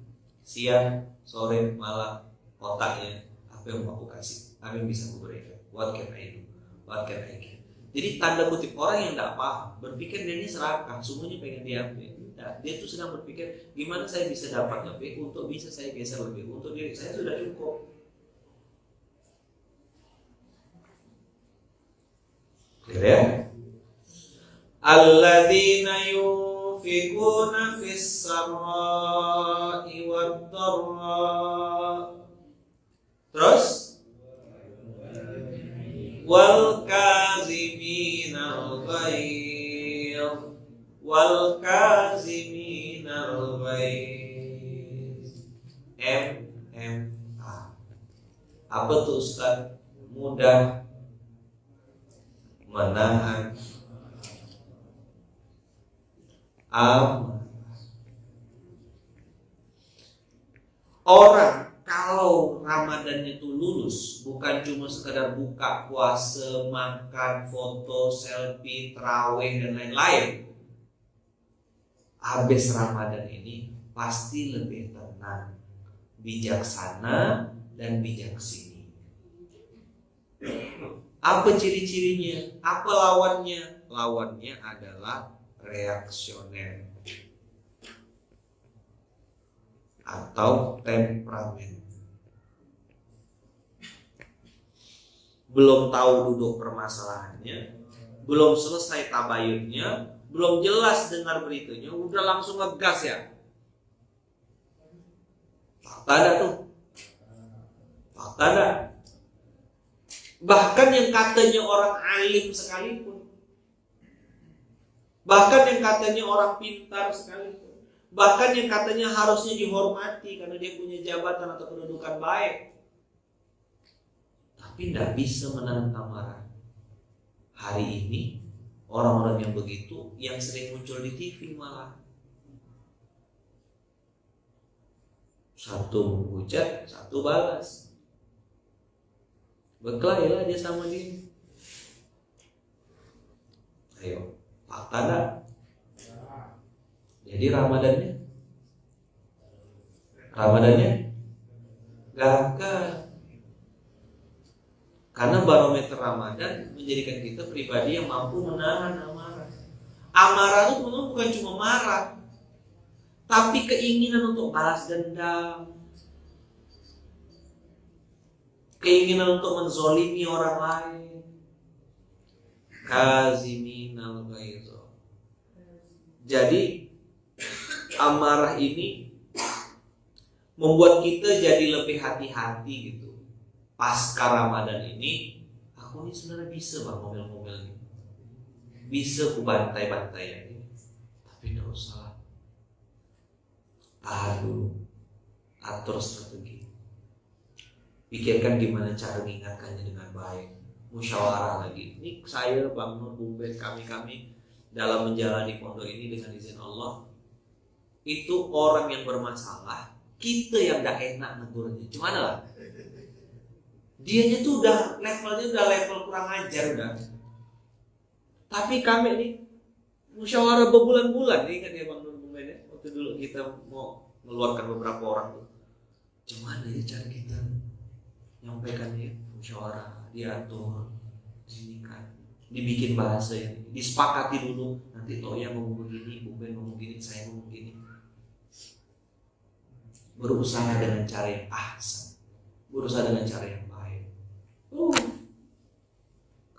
Speaker 1: siang, sore, malam, otaknya apa yang mau aku kasih, apa yang bisa aku berikan. What can I do? What can I give? Jadi tanda kutip orang yang tidak paham berpikir dia ini serakah, semuanya pengen diambil. Nah, dia tuh sedang berpikir gimana saya bisa dapat lebih untuk bisa saya geser lebih untuk diri saya sudah cukup. Clear ya? Alladzina yunfikuna fis sarra'i wad dharra. Terus wal kaziminal ghaidh wal kaziminal ghaidh. MMA. Apa tuh Ustaz? Mudah menahan amarah. Orang tulus, bukan cuma sekedar buka puasa, makan, foto, selfie, tarawih dan lain-lain. Habis Ramadan ini pasti lebih tenang, bijaksana dan bijaksini. Apa ciri-cirinya? Apa lawannya? Lawannya adalah reaksioner atau temperamen. Belum tahu duduk permasalahannya, belum selesai tabayunnya, belum jelas dengar beritanya, udah langsung ngegas ya. Fakta ada tuh. Fakta ada. Bahkan yang katanya orang alim sekalipun, bahkan yang katanya orang pintar sekalipun, bahkan yang katanya harusnya dihormati karena dia punya jabatan atau kedudukan baik, tapi tidak bisa menahan amarah. Hari ini orang-orang yang begitu yang sering muncul di TV malah. Satu menghujat, satu balas. Berkelailah dia sama dia. Ayo, fakta dah. Jadi Ramadannya gagal. Karena barometer Ramadan menjadikan kita pribadi yang mampu menahan amarah. Amarah itu bukan cuma marah, tapi keinginan untuk balas dendam, keinginan untuk menzolimi orang lain. Kaziminal ghaidha. Jadi amarah ini membuat kita jadi lebih hati-hati gitu. Pasca Ramadan ini, aku ini sebenarnya bisa bang ngomel-ngomel ini, bisa ku bantai-bantai ya ini, tapi tidak usah. Tahan dulu, atur strategi, pikirkan gimana cara mengingatkannya dengan baik, musyawarah lagi. Ini saya, Bang Nur, Bung Ben, kami dalam menjalani pondok ini dengan izin Allah, itu orang yang bermasalah, kita yang gak enak negurnya. Cuman lah, dianya tuh levelnya udah level kurang ajar udah. Tapi kami nih musyawarah berbulan-bulan, ini kan ya Bang Nur, Bung Ben ya. Waktu dulu kita mau mengeluarkan beberapa orang tuh, gimana ya cara kita nyampaikannya, musyawarah, diatur, sini kan, dibikin bahasa yang disepakati dulu. Nanti Toya ngomong begini, Bung Ben ngomong gini, saya ngomong gini. Berusaha dengan cara yang ahsan, berusaha dengan cara yang baik.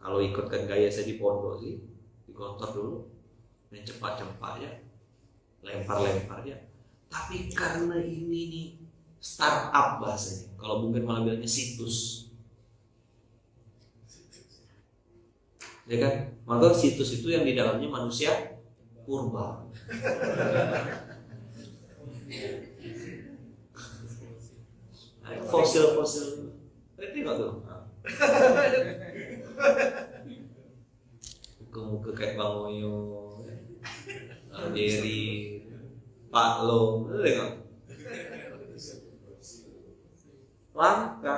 Speaker 1: Kalau ikutkan gaya saya di pondok sih, digontor dulu, dan cepat-cepat ya, lempar-lempar ya. Tapi karena ini nih startup bahasanya, kalau mungkin malah bilangnya situs, ya kan? Maka situs itu yang di dalamnya manusia purba. Fosil-fosil, ngerti nggak tuh? Muka-muka kayak Bang Oyo, Jerry, Pak Lo, ngerti nggak? Langka.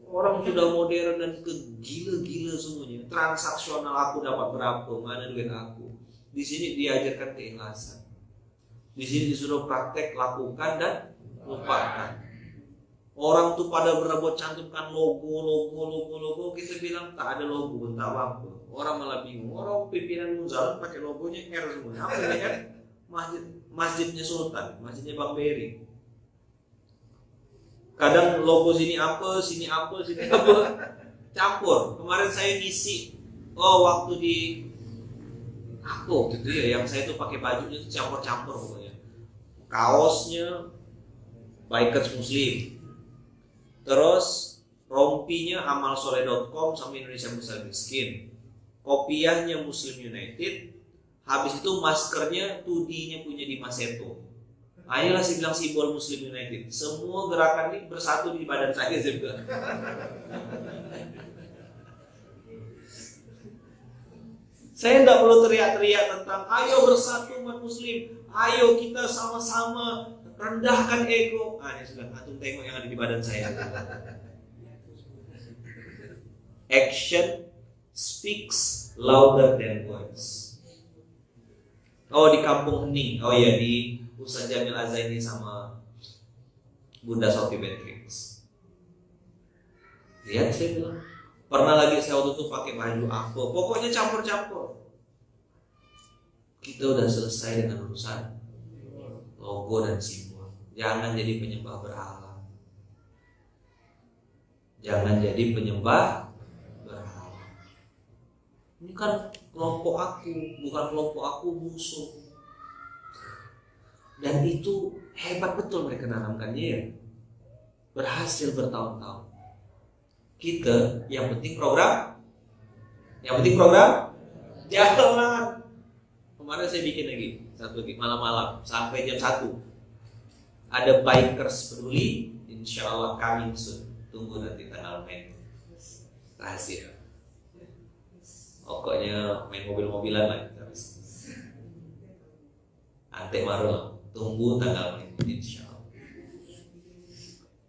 Speaker 1: Orang sudah modern dan kegila-gila semuanya. Transaksional, aku dapat berapa, mana duit aku. Di sini diajarkan keikhlasan. Di sini disuruh praktek, lakukan dan lupakan. Orang tuh pada berebut cantumkan logo, kita bilang tak ada logo, tak apa. Orang malah bingung. Orang pimpinan Muzalan pakai logonya R semua. Apa ini kan? Masjidnya Sultan, masjidnya Bang Beri. Kadang logo sini apa, campur. Kemarin saya ngisi, waktu di aku gitu ya, yang saya tuh pakai bajunya tuh campur-campur pokoknya. Kaosnya Bikers Muslim, terus rompinya amalsoleh.com sama Indonesia Muslim Miskin, kopiahnya Muslim United, habis itu maskernya tudinya punya di Maseto. Ayolah saya bilang simbol Muslim United. Semua gerakan ini bersatu di badan saya juga. Saya tidak perlu teriak-teriak tentang ayo bersatu umat Muslim, ayo kita sama-sama rendahkan ego. Ini sudah antum tengok yang ada di badan saya. Action speaks louder than words. Oh, di Kampung Hening. Oh ya, di Ustaz Jamil Azaini sama Bunda Sophie Beatrix. Lihat, saya bilang, pernah lagi saya waktu itu pakai baju apa, pokoknya campur-campur. Kita udah selesai dengan urusan logo dan simbol. Jangan jadi penyembah berhala. Jangan jadi penyembah berhala. Ini kan kelompok aku, bukan kelompok aku musuh. Dan itu hebat betul mereka nanamkannya ya. Berhasil bertahun-tahun. Kita yang penting program. Jangan. Kemarin saya bikin lagi satu malam-malam sampai jam 1. Ada bikers peduli, insya Allah kami tunggu nanti tanggal main. Rahasia. Pokoknya main mobil-mobilan lah kita habis. Ante maru tunggu tanggal main insya Allah.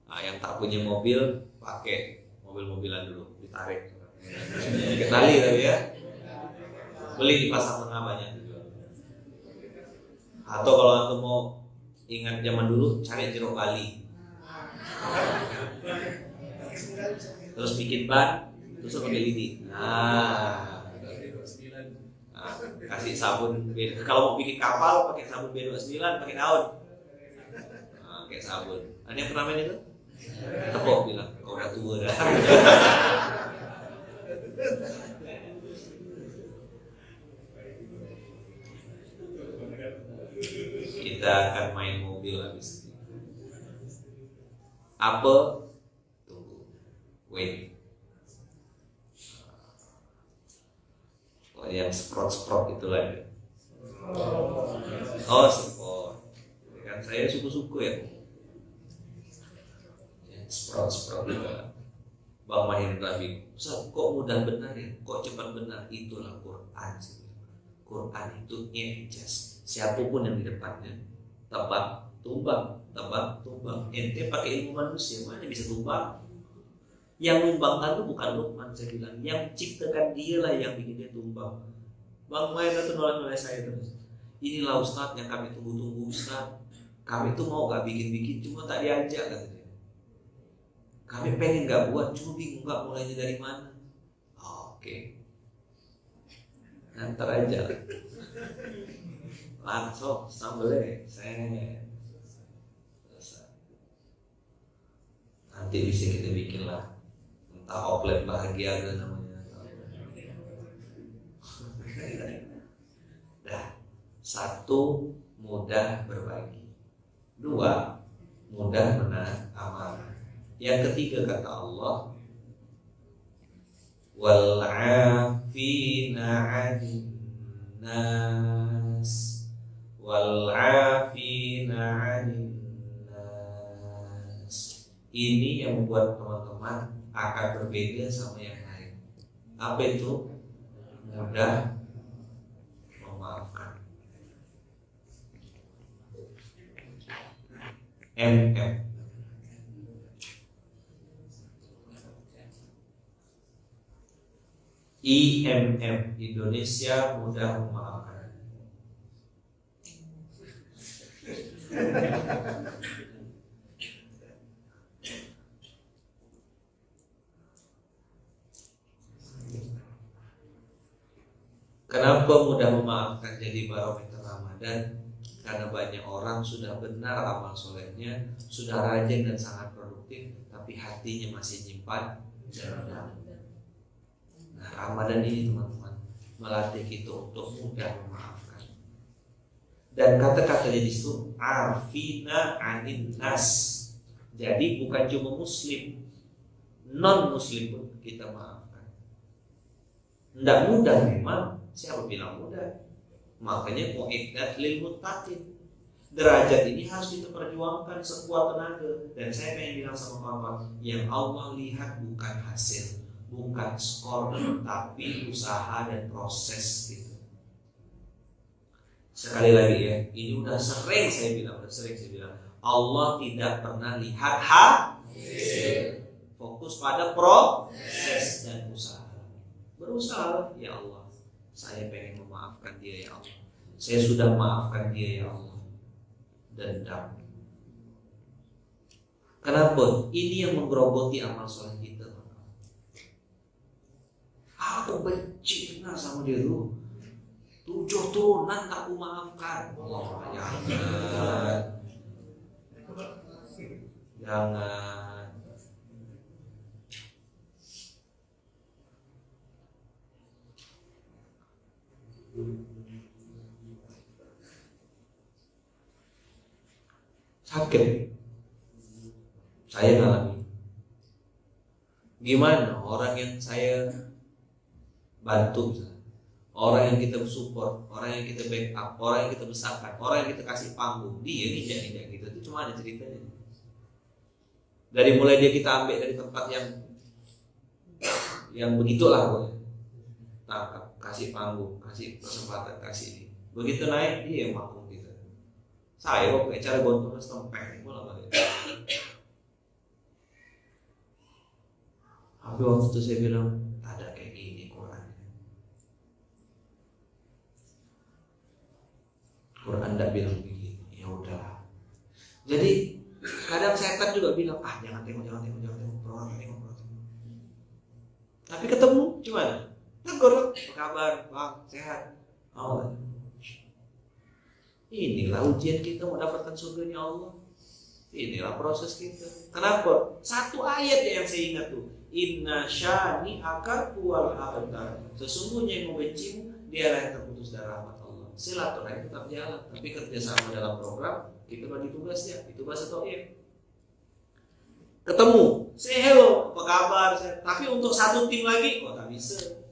Speaker 1: Nah, yang tak punya mobil pakai mobil-mobilan dulu, ditarik. Pakai tali tapi ya. Beli di pasar tengah banyak juga. Atau kalau antum mau ingat zaman dulu, cari jeruk kali. Terus bikin ban, terus pakai lidi. Kasih sabun. Kalau mau bikin kapal, pakai sabun B29, pakai daun. Pakai sabun. Ada yang pernah main itu? Tepuk bilang, kau udah tua dah. Kita akan main mobil habis ini. Apa? Tunggu. Wait. Oh, yang sprot itulah ya. Oh, sprot. Kan saya suku-suku ya. Yang sprot juga. Bang Mahendra bingung. Ustaz, kok mudah benar ya? Kok cepat benar? Itulah Quran. Quran itu ijaz. Siapapun yang di depannya tebak, tumbang. Ente pakai ilmu manusia, mana bisa tumbang? Yang numbangkan itu bukan Luqman, saya bilang. Yang ciptakan dia lah yang bikin dia tumbang. Bang Mahendra itu nolak saya terus. Inilah Ustaz yang kami tunggu-tunggu Ustaz. Kami tuh mau gak bikin-bikin, cuma tak diajak katanya. Kami pengen gak buat, cuma bingung gak mulainya dari mana. Oke. Ntar aja. Langsung sambelnya nanti bisa kita bikin lah, entah oplet bahagia ada namanya. Dah, 1, mudah berbagi. 2, mudah menahan amarah. Yang ketiga kata Allah, wal 'afina 'anil nas. Wal 'afina 'anil nas. Ini yang membuat teman-teman akan berbeda sama yang lain. Apa itu? Mudah memaafkan. IMM, Indonesia mudah memaafkan. Kenapa mudah memaafkan jadi barometer Ramadan? Karena banyak orang sudah benar amal solehnya, sudah rajin dan sangat produktif, tapi hatinya masih nyimpan dendam. Nah, Ramadan ini teman-teman melatih kita untuk mudah memaafkan. Dan kata-katanya di situ afina anin nas. Jadi bukan cuma muslim, non muslim pun kita maafkan. Tidak mudah memang. Siapa bilang mudah? Makanya mu'iddat lil muttaqin. Derajat ini harus kita perjuangkan sekuat tenaga. Dan saya pengen bilang sama kawan-kawan, yang Allah lihat bukan hasil, bukan skor, tapi usaha dan proses gitu. Sekali lagi ya, ini udah sering saya bilang, Allah tidak pernah lihat hasil. fokus pada proses dan usaha. Berusaha, ya Allah, saya pengen memaafkan dia ya Allah. Saya sudah maafkan dia ya Allah. Dendam. Kenapa? Ini yang menggerogoti amal soleh kita. Aku benci benar sama dia tuh. 7 turunan tak aku maafkan. Allah, jangan. Sakit. Saya ngalami. Gimana orang yang saya bantu, orang yang kita support, orang yang kita backup, orang yang kita besarkan, orang yang kita kasih panggung, dia nginjak gitu. Itu cuma ada ceritanya. Dari mulai dia kita ambil dari tempat yang begitulah, boleh tangkap, kasih panggung, kasih kesempatan, kasih ini. Begitu naik dia yang manggung kita. Saya kok kayak cara gontor setempel bola balik. Tapi waktu itu saya bilang ada kayak gini Quran tidak bilang begini. Ya udahlah. Jadi kadang setan juga bilang jangan tengok program. Tapi ketemu gimana? Tegur, apa kabar bang, sehat? Inilah ujian kita mau dapatkan surganya Allah. Inilah proses kita. Kenapa? Satu ayat yang saya ingat tuh. Inna syani akar wal abtar. Sesungguhnya yang membencimu dialah yang terputus dari rahmat Allah. Silaturahim tetap jalan, tapi kerjasama dalam program kita bagi tugasnya. Itu bahasa tauhid. Ketemu, say hello, apa kabar? Tapi untuk satu tim lagi, tak bisa.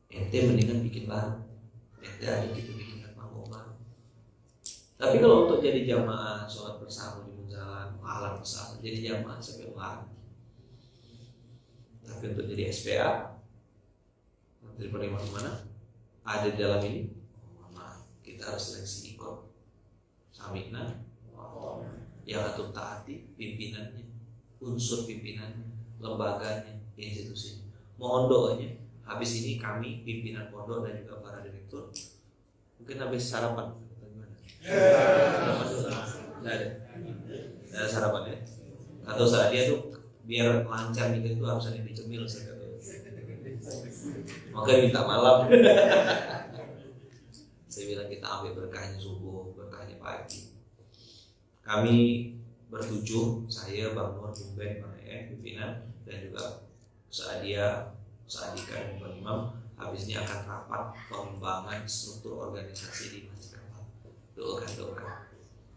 Speaker 1: Ente mendingan bikin baru. Ente ada kita bikin panggung baru. Tapi kalau untuk jadi jamaah sholat bersama di jalan, alam bersama, jadi jamaah sampai ulang. Tapi untuk jadi SPA, dari penerimaan mana? Ada di dalam ini. Kita harus seleksi ikut. Samina, yang atur taati pimpinannya, unsur pimpinannya, lembaganya, institusinya. Mohon doanya. Habis ini kami pimpinan pondok dan juga para direktur mungkin habis sarapan. Nggak ada sarapan ya. Atau saat dia tuh biar lancar mikir itu harus ada dicemil. Maka minta malam. Saya bilang kita ambil berkahnya subuh, berkahnya pagi. Kami bertujuh, saya, Bang Nur, Bung Ben, Bang pimpinan, dan juga Ustaz Adika dan Bang Imam. Habis ini akan rapat pengembangan struktur organisasi di Masjid Kamal. Doakan.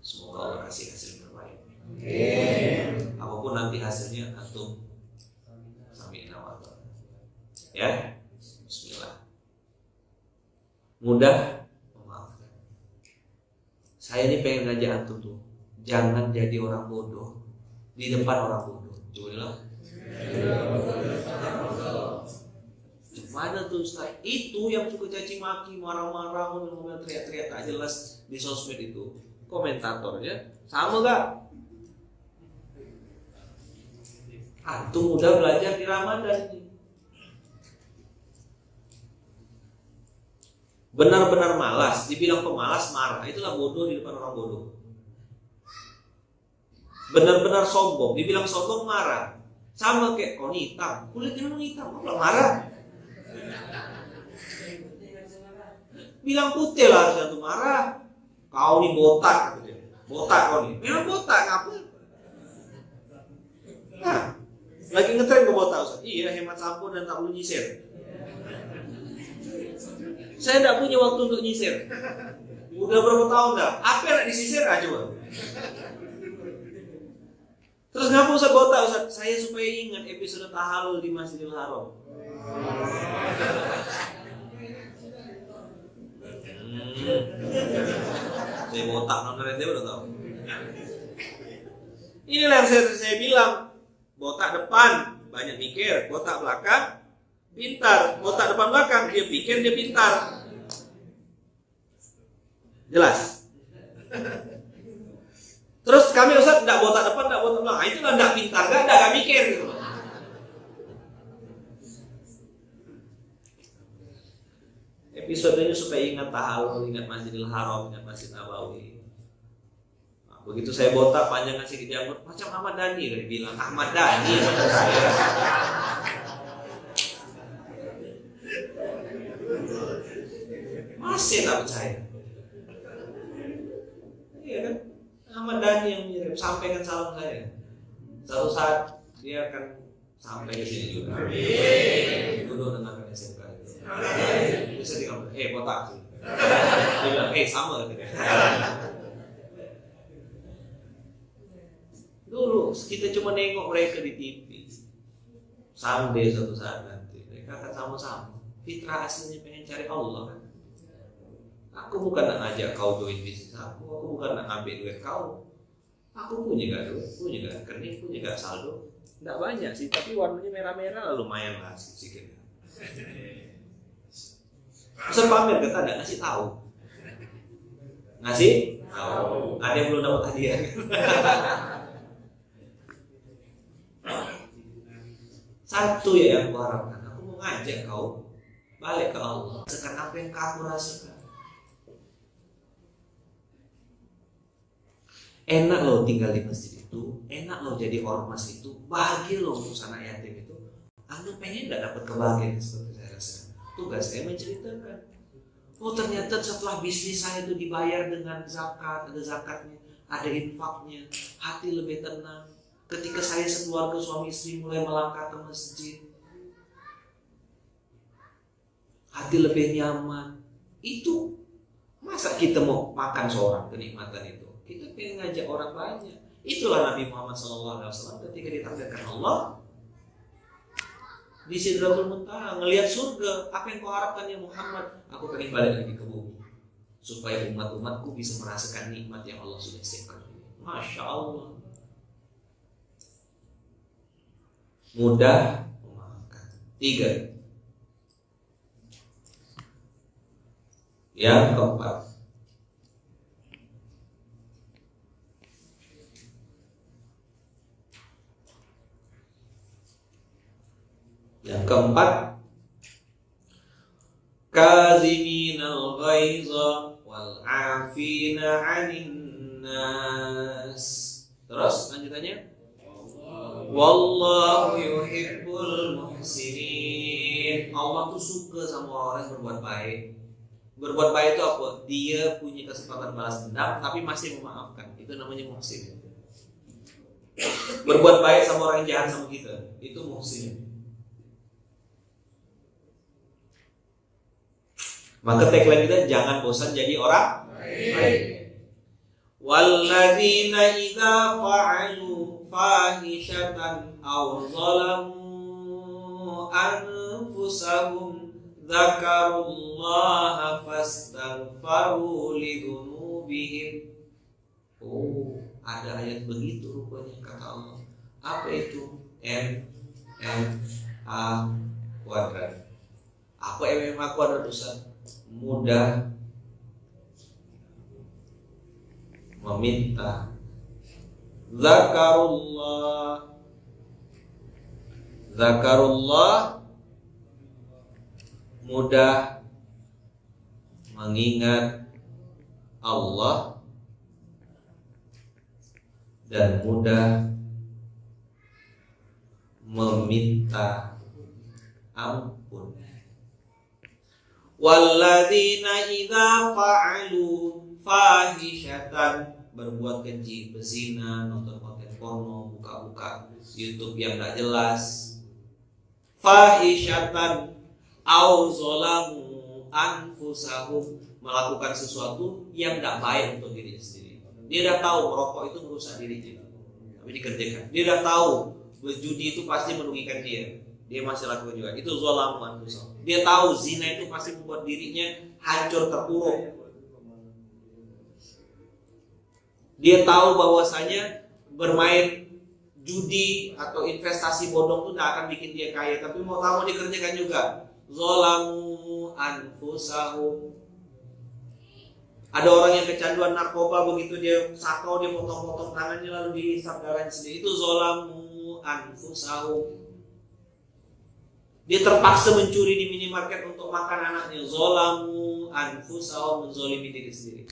Speaker 1: Semoga Allah kasih hasil terbaik. Apapun nanti hasilnya antum sami'na wa ata'na. Ya, bismillah. Mudah memaafkan. Saya ini pengen ngajak antum tuh, jangan jadi orang bodoh di depan orang bodoh. Coba bilang. Mana tuh Ustaz? Itu yang suka caci maki, marah-marah, ngomel teriak-teriak tak jelas di sosmed itu. Komentatornya sama gak? Antum udah belajar di Ramadan ini. Benar-benar malas, dibilang pemalas marah, itulah bodoh di depan orang bodoh. Benar-benar sombong, dibilang sombong marah. Sama kayak kau hitam, kulitnya memang hitam, kau marah. Bilang putih lah harusnya tuh marah. Kau nih botak gitu. Botak kau nih. Memang botak ngapain? Nah, lagi ngetren ke botak Ustaz. Iya, hemat sampo dan tak perlu nyisir. Saya tidak punya waktu untuk nyisir. Udah berapa tahun dah? Apa yang disisir aja coba. Terus ngapa Ustaz botak Ustaz? Saya supaya ingat episode tahalul di Masjidil Haram. Saya botak nonton dia udah tahu. Inilah yang saya bilang. Botak depan banyak mikir, botak belakang pintar. Botak depan belakang dia pikir dia pintar. Jelas. Terus kami Ustaz enggak botak depan, enggak botak belakang. Itulah enggak pintar, enggak mikir gitu. Episodenya supaya ingat tahalul, ingat Masjidil Haram, ingat Masjid Nabawi. Nah, begitu saya botak panjang ngasih janggut macam Ahmad Dhani, dia bilang Ahmad Dhani macam saya. Masih tak percaya. Iya kan? Ahmad Dhani yang mengirim, sampaikan salam saya. Suatu saat dia akan sampai ke sini juga. Dulu dengarkan SMK itu. Bisa tinggal, botak sih. Dia bilang, sama gitu. Dulu kita cuma nengok mereka di TV. Sampai suatu saat nanti mereka akan sama-sama. Fitrah aslinya pengen cari Allah kan. Aku bukan nak ngajak kau join bisnis aku bukan nak ngambil duit kau. Aku punya gak duit, punya gak rekening, punya gak saldo. Nggak banyak sih, tapi warnanya merah-merah lumayan lah sedikit. Pesan pamer kita nggak ngasih tahu. Ngasih tahu. Ada yang belum dapat hadiah. Satu ya yang aku harapkan, aku mau ngajak kau balik ke Allah. Sekarang apa yang kau rasakan? Enak loh tinggal di masjid itu, enak loh jadi ormas itu, bahagia loh untuk anak yatim itu. Anda pengen nggak dapat kebahagiaan seperti saya rasakan? Tugas saya menceritakan. Oh ternyata setelah bisnis saya itu dibayar dengan zakat, ada zakatnya, ada infaknya, hati lebih tenang. Ketika saya sekeluarga suami istri mulai melangkah ke masjid, hati lebih nyaman. Itu masa kita mau makan seorang kenikmatan itu? Kita pengen ngajak orang banyak. Itulah Nabi Muhammad SAW ketika ditakdirkan Allah di Sidratul Muntaha ngelihat surga. Apa yang kau harapkan ya Muhammad? Aku pengen balik lagi ke bumi supaya umat-umatku bisa merasakan nikmat yang Allah sudah siapkan. Masya Allah. Mudah memaafkan. 3. Yang keempat, kaziminal ghaiza wal afina 'anil nas. Terus lanjutannya, wallahu yuhibbul muhsinin. Allah tuh suka sama orang yang berbuat baik. Berbuat baik itu apa? Dia punya kesempatan balas dendam tapi masih memaafkan. Itu namanya muhsin. Berbuat baik sama orang yang jahat sama kita, itu muhsin. Maka tagline kita, jangan bosan jadi orang baik. Walladzina idza fa'alu fahishatan aw zalamu anfusahum dzakarullaha fastaghfaru lidzunubihim. Oh, ada ayat begitu rupanya kata Allah. Apa itu? MMA kuadrat. Apa MMA kuadrat Ustaz? Mudah meminta. Zakarullah mudah mengingat Allah dan mudah meminta ampun. Walladzina idza fa'alu fahishatan, berbuat keji, berzina, nonton konten porno, buka-buka YouTube yang enggak jelas. Fahishatan au zalamu anfusahum, melakukan sesuatu yang enggak baik untuk dirinya sendiri. Dia udah tahu merokok itu merusak dirinya, tapi dikerjakan. Dia udah tahu berjudi itu pasti merugikan dia masih lakukan juga. Itu zalamu anfusahum. Dia tahu zina itu pasti membuat dirinya hancur terpuruk. Dia tahu bahwasanya bermain judi atau investasi bodong itu tidak akan bikin dia kaya, tapi mau kamu dikerjakan juga. Zalamu anfusahum. Ada orang yang kecanduan narkoba, begitu dia sakau, dia potong-potong tangannya lalu dihisap darahnya sendiri. Itu zolamu anfusahum. Dia terpaksa mencuri di minimarket untuk makan anaknya. Zolamu anfusahum, menzolimi diri sendiri.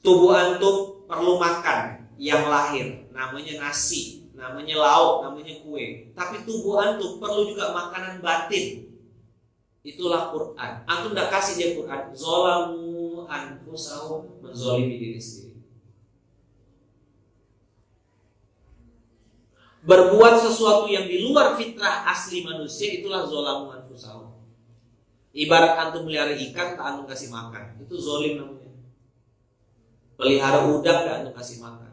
Speaker 1: Tubuh antum perlu makan yang lahir, namanya nasi, namanya lauk, namanya kue. Tapi tubuh antum perlu juga makanan batin. Itulah Quran. Antum tidak kasih dia Quran. Zolamu anfusahum, menzolimi diri sendiri. Berbuat sesuatu yang di luar fitrah asli manusia, itulah zolamu anfusahum. Ibarat antum melihara ikan, tak antum kasih makan, itu zolim namanya. Pelihara udang, tak antum kasih makan.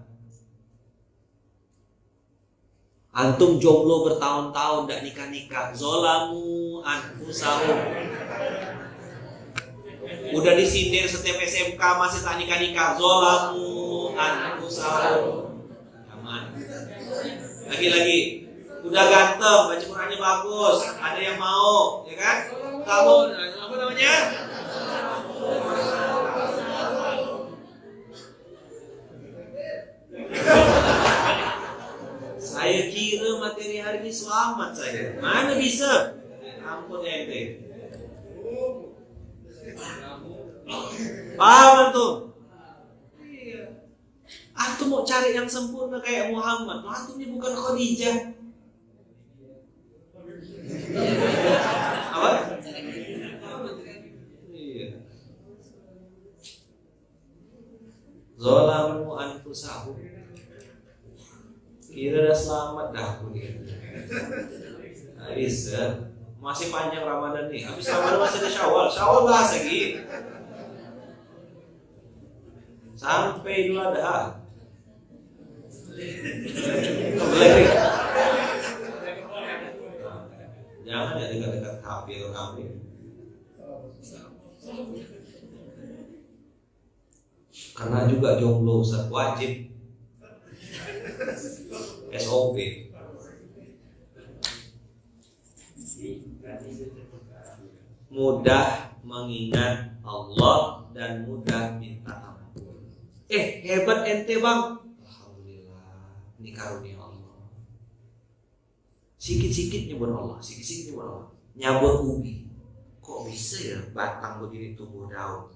Speaker 1: Antum jomblo bertahun-tahun, tak nikah-nikah, zolamu anfusahum. Udah disindir setiap SMK masih tak nikah-nikah, zolamu anfusahum. Aman. Lagi-lagi, udah ganteng, baju Qurannya bagus, ada yang mau, ya kan? Kamu, apa namanya? Saya kira materi hari ini selamat saya. Mana bisa? Ampun ente. Paham antum? Antum mau cari yang sempurna kayak Muhammad. Antum ini bukan Khadijah. Apa? Iya. Zolamu anfusahum. Kira dah selamat dah begitu. Bisa. Masih panjang Ramadan nih. Habis Ramadan masih ada Syawal. Syawal bahas lagi. Sampai Idul Adha. Jangan ya dekat-dekat kafir kami. Karena juga jomblo Ustaz, wajib SOP. Mudah mengingat Allah dan mudah minta ampun. Hebat ente bang. Ini karunia Allah. Sikit-sikit nyebut Allah, sikit-sikit nyebut Allah. Nyabut ubi. Kok bisa ya batang begini tumbuh daun?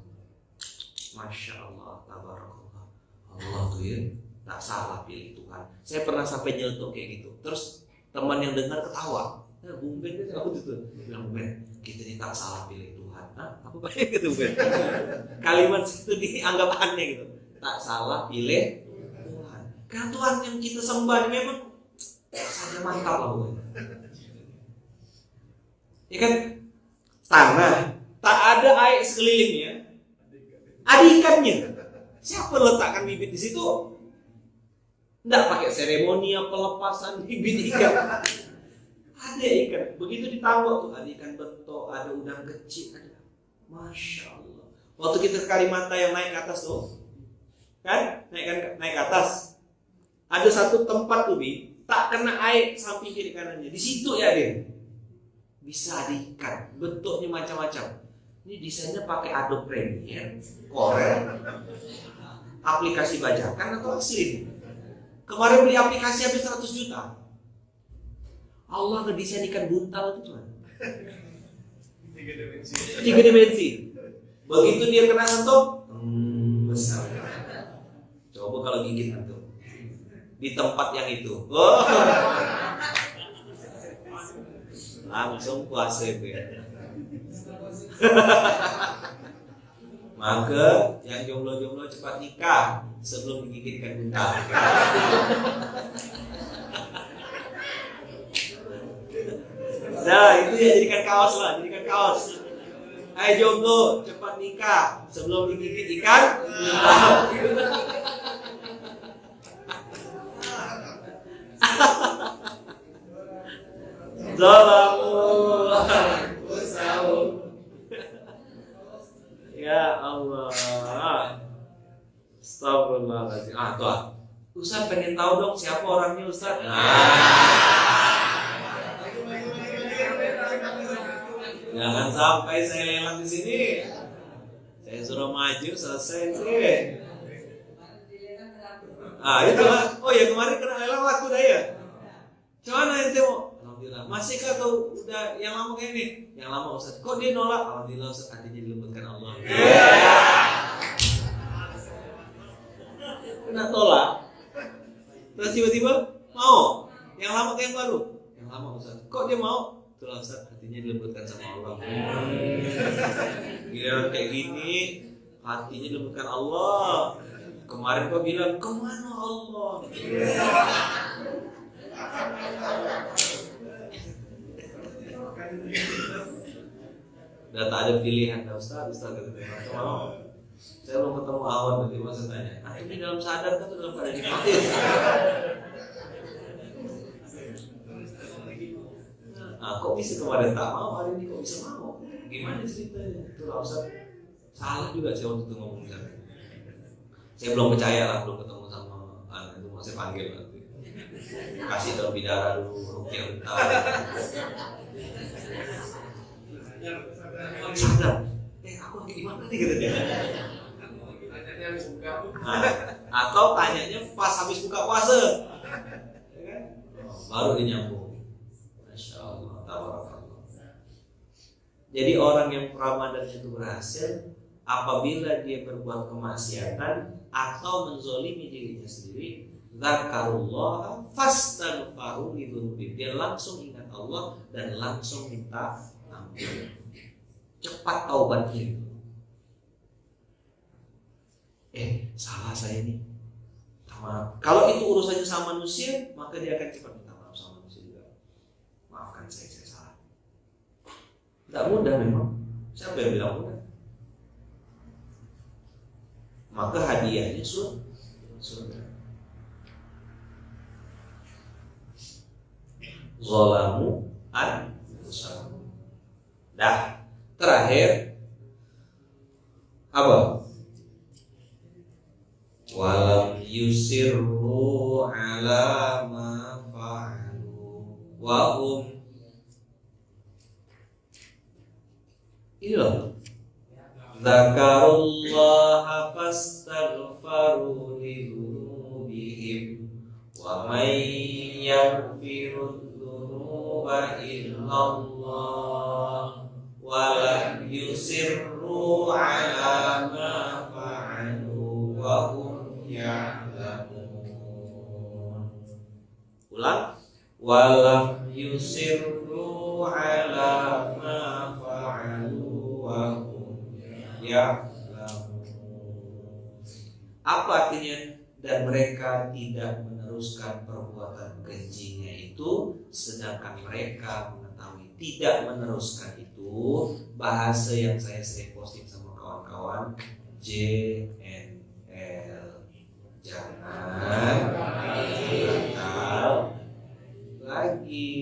Speaker 1: Masya Allah, tabarakallah. Allah tuh ya, tak salah pilih Tuhan. Saya pernah sampai nyelotok kayak gitu. Terus teman yang dengar ketawa. Bung Ben itu aku gitu. Bilang Ben, kita ini tak salah pilih Tuhan. Apa kayak gitu Ben? Kalimat itu dianggap aneh gitu. Tak salah pilih. Karena Tuhan yang kita sembah memang saja mantap lah pokoknya. Ya kan? Tanah tak ada air sekelilingnya, ada ikannya. Siapa letakkan bibit di situ? Tidak pakai seremoni pelepasan bibit ikan. Ada ikan. Begitu ditambah tuh ada ikan betok, ada udang kecil, ada. Masya Allah. Waktu kita ke Kalimantan yang naik ke atas tuh, kan? Naik ke atas. Ada satu tempat tuh tak kena air samping kiri kanannya. Di situ ya Den. Bisa ada ikan, bentuknya macam-macam. Ini desainnya pakai Adobe Premiere, Corel, aplikasi bajakan atau asli. Kemarin beli aplikasi habis 100 juta. Allah ngedesain ikan buntal itu kan. 3 dimensi. Begitu dia kena sentuh, besar. Coba kalau gigit antum di tempat yang itu, langsung puasa itu ya. Maka yang jomblo-jomblo cepat nikah sebelum digigitkan buntal. Nah itu ya, jadikan kaos lah, jadikan kaos. Ayo jomblo cepat nikah sebelum digigit ikan. Zalamu anfusahum. Ya Allah. Astagfirullahaladzim. Tuh. Ustaz pengen tahu dong siapa orangnya Ustaz. Jangan sampai saya lelang di sini. suruh maju selesai sih. Itulah. Oh ya kemarin kena lelang laku dah ya. Gimana ente mau? Alhamdulillah. Masih kah atau udah yang lama kayak ini? Yang lama Ustaz. Kok dia nolak? Alhamdulillah Ustaz, hatinya dilembutkan Allah. Kena tolak. Terus tiba-tiba mau. Yang lama kayak yang baru. Yang lama Ustaz. Kok dia mau? Itulah Ustaz, hatinya dilembutkan sama Allah. Giliran kayak gini, hatinya dilembutkan Allah. Kemarin kau bilang, kemana Allah? Udah tak ada pilihan, Ustaz kata mau. Saya mau ketemu Awan nanti masa tanya. Ini dalam sadar kan dalam keadaan dipakai. Kok bisa kemarin tak mau, hari ini kok bisa mau? Gimana ceritanya? Itulah Ustaz. Salah juga saya waktu itu ngomong sana. Saya belum percaya lah, belum ketemu sama anak itu, mau saya panggil nanti. Kasih tahu bidara dulu, rukyah bentar. Sadar, aku lagi di mana nih gitu dia. Tanyanya habis buka. Atau tanyanya pas habis buka puasa, baru dinyambung. Masya Allah, tabarakallah. Jadi orang yang Ramadannya itu berhasil apabila dia berbuat kemaksiatan atau menzolimi dirinya sendiri, zakarullah fastaghfaru lidzunubihim, dia langsung ingat Allah dan langsung minta ampun. Cepat taubatnya. Salah saya nih. Maaf. Kalau itu urusannya sama manusia, maka dia akan cepat minta maaf sama manusia juga. Maafkan saya salah. Tidak mudah memang. Siapa yang bilang mudah? Maka hadiahnya surga. Zalamu anfusahum. Dah, terakhir apa? Walam yusirru ala ma fa'alu wa hum. Ini loh. Zakarullaha fastaghfaru lidzunubihim wa may yaghfiru dzunuba illallah wa lam yusirru ala ma fa'alu wa hum ya'lamun. Ulang. Wa lam yusirru ala ma fa'alu wa ya. Apa artinya? Dan mereka tidak meneruskan perbuatan kejinya itu, sedangkan mereka mengetahui. Tidak meneruskan itu bahasa yang saya sering posting sama kawan-kawan, JNL, jangan nakal lagi.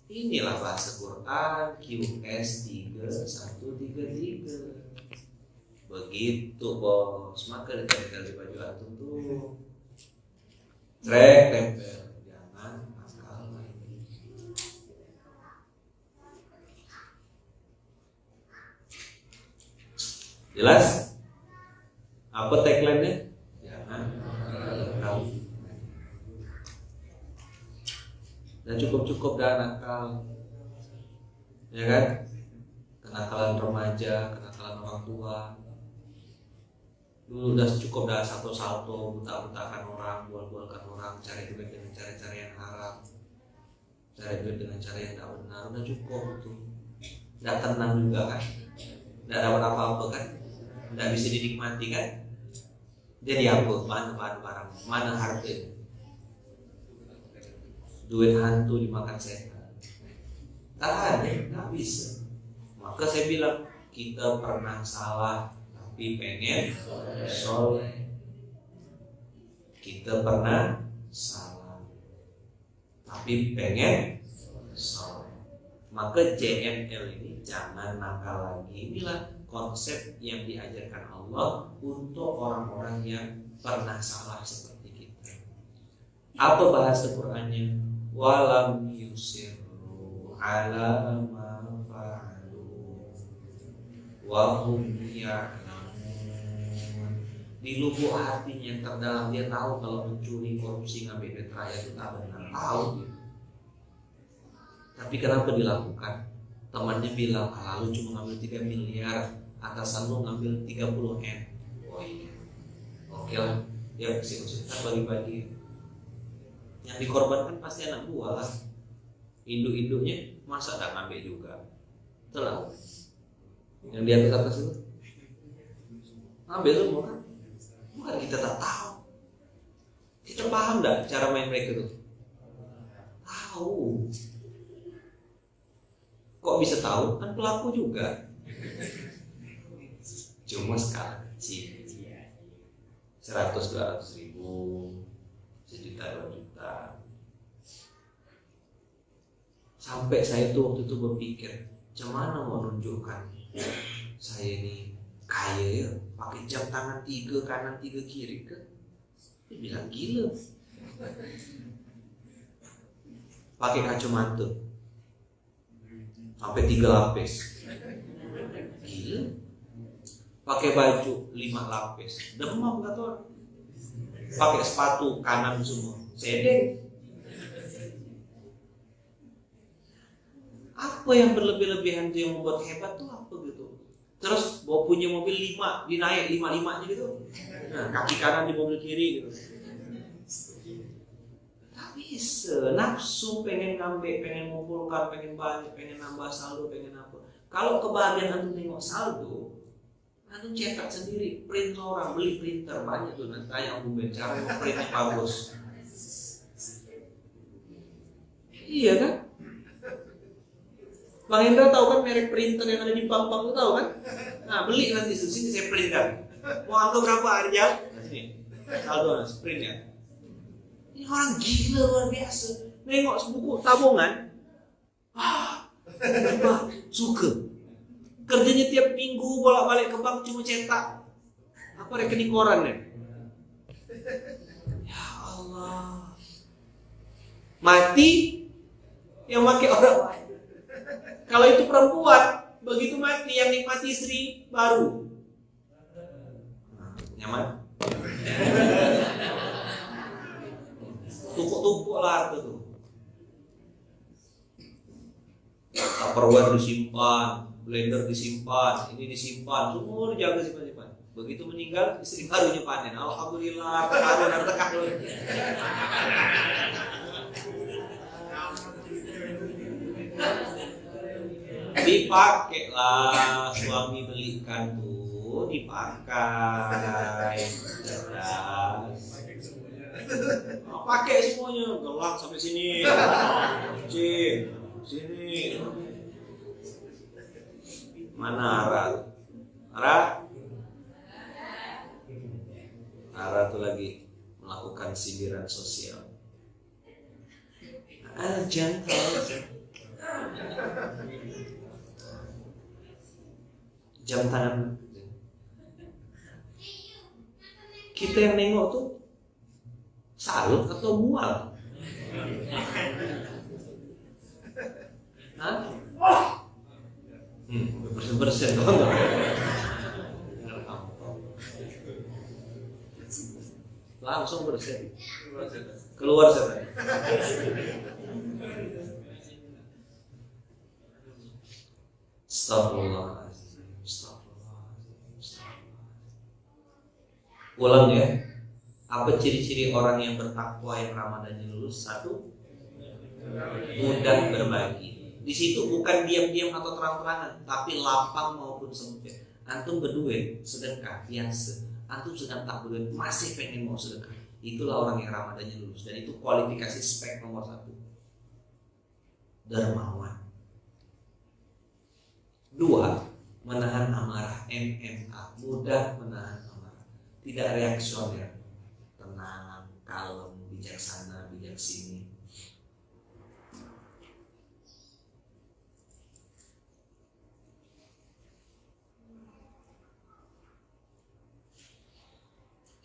Speaker 1: Inilah bahasa Quran QS 3133. Begitu bos, maka ditempel di baju antum tuh, tempel, jangan nakal lagi. Jelas? Apa tagline-nya? Jangan nakal. Dan cukup dah nakal, ya kan? Kenakalan remaja, kenakalan orang tua. Dulu udah cukup dah salto-salto, buta-butakan orang, bual-bualkan orang, cari duit dengan cara-cara yang haram, cari duit dengan cara yang tidak benar, udah cukup itu. Tidak tenang juga kan, tidak dapat apa-apa kan, tidak bisa dinikmati kan. Jadi apa? Mana barang, mana harta? Duit hantu dimakan setan. Tak ada, nggak bisa. Maka saya bilang kita pernah salah, tapi pengen soleh. Kita pernah salah, tapi pengen soleh. Maka JNL ini jangan nakal lagi. Inilah konsep yang diajarkan Allah untuk orang-orang yang pernah salah seperti kita. Apa bahasa Qur'annya? Walam yusirru ala ma fa'alu wa hum ya'lamun. Di lubuk hatinya yang terdalam dia tahu kalau mencuri, korupsi, ngambil duit rakyat itu tak benar, tahu dia. Tapi kenapa dilakukan? Temannya bilang, lalu cuma ngambil 3 miliar, atasan lu ngambil 30 M. Oh iya, oke lah, ya bersih-bersih, kita bagi-bagi. Yang dikorbankan pasti anak buah lah. Induk-induknya masa tak ngambil juga. Itulah yang di atas itu ngambil semua kan? Bukan kita tak tahu. Kita paham tak cara main mereka itu? Tahu. Kok bisa tahu? Kan pelaku juga. Cuma skala kecil, 100-200 ribu, 1 juta 2 juta. Sampai saya tuh waktu itu berpikir, gimana mau nunjukkan saya ini kaya ya, pakai jam tangan 3 kanan 3 kiri kan? Dia bilang gila. Pakai kacamata sampai 3 lapis, gila. Pakai baju 5 lapis, demam kata orang. Pakai sepatu kanan semua, sedeng. Apa yang berlebih-lebihan itu yang membuat hebat tuh apa gitu? Terus bawa punya mobil 5, dinaik 5-5-nya gitu. Nah, kaki kanan di mobil kiri gitu. Tak bisa, nafsu pengen ngambil, pengen ngumpulkan, pengen banyak, pengen nambah saldo, pengen apa. Kalau kebahagiaan antum tengok saldo, antum cetak sendiri, print orang, beli printer banyak tuh, nanti tanya Om Ben, cara yang printnya bagus. Iya kan? Bang Indra tahu kan merek printer yang ada di bank-bank itu tahu kan? Nah beli nanti sini saya print kan. Mau angka berapa aja? Sini, saldo sprint ya. Ini orang gila luar biasa. Nengok sebuku tabungan, suka. Kerjanya tiap minggu bolak-balik ke bank cuma cetak apa rekening koran ya. Ya Allah. Mati yang pakai orang lain. Kalau itu perempuan, begitu mati yang nikmati istri baru. Nyaman? Tumpuk-tumpuk lah itu. Tupperware disimpan, blender disimpan, ini disimpan, semua dijaga simpan-simpan. Begitu meninggal, istri barunya panen. Alhamdulillah, karun harta karun. Dipakai lah, suami belikan tuh, dipakai, cerdas. Pakai semuanya, gelap sampai sini, sini. Mana Ara tuh lagi melakukan sindiran sosial. Jam tangan kita yang nengok tuh salut atau mual? Hah? Bersih-bersih dong. Langsung bersih. Keluar sana. Astagfirullah. Ulang ya. Apa ciri-ciri orang yang bertakwa yang Ramadannya lulus? 1, mudah berbagi. Di situ bukan diam-diam atau terang-terangan, tapi lapang maupun sempit. Antum berduit sedekah biasa, antum sedang tak berduit masih pengen mau sedekah. Itulah orang yang Ramadannya lulus, dan itu kualifikasi spek nomor 1. Dermawan. 2, menahan amarah, MMA, mudah menahan amarah, tidak reaksioner, tenang, kalem, bijaksana, bijaksini.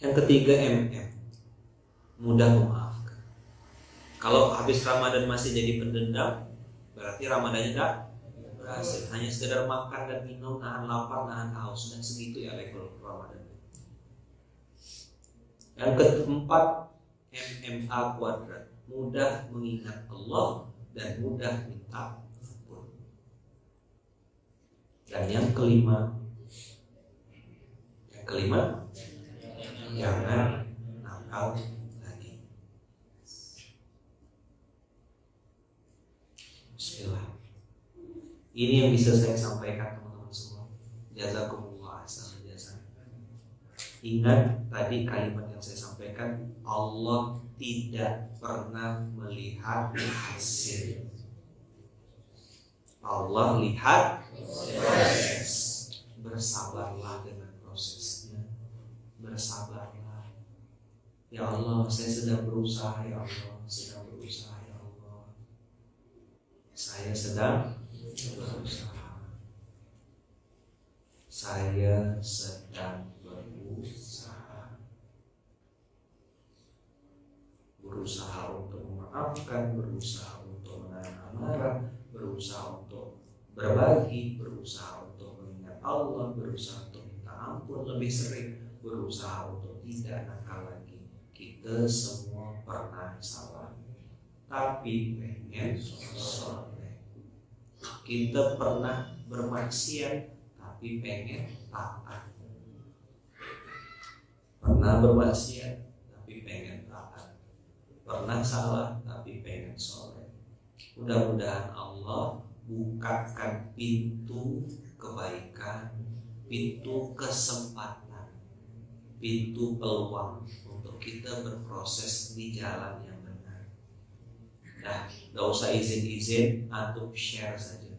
Speaker 1: Yang ketiga MM, mudah memaafkan. Kalau habis Ramadan masih jadi pendendam, berarti Ramadannya tidak berhasil. Hanya sekedar makan dan minum, nahan lapar, nahan haus, dan segitu ya level Ramadan. Yang keempat, MMA kuadrat, mudah mengingat Allah dan mudah minta ampun. Dan yang kelima, jangan nakal lagi. Bismillah. Ini yang bisa saya sampaikan teman-teman semua. Jazakumullah ahsanal jazaa. Ingat tadi kalimat yang saya sampaikan, Allah tidak pernah melihat hasil. Allah lihat proses. Bersabarlah dengan prosesnya. Bersabarlah. Ya Allah, saya sedang berusaha. Ya Allah, sedang berusaha. Ya Allah, saya sedang berusaha. Saya sedang berusaha. Berusaha untuk memaafkan, berusaha untuk menahan amarah, berusaha untuk berbagi, berusaha untuk mengingat Allah, berusaha untuk minta ampun lebih sering, berusaha untuk tidak nakal lagi. Kita semua pernah salah, tapi pengen soleh. Kita pernah bermaksiat, tapi pengen taat. Pernah bermaksiat, tapi pengen taat. Pernah salah, tapi pengen soleh. Mudah-mudahan Allah bukakan pintu kebaikan, pintu kesempatan, pintu peluang untuk kita berproses di jalan yang benar. Nah, gak usah izin-izin, antum share saja.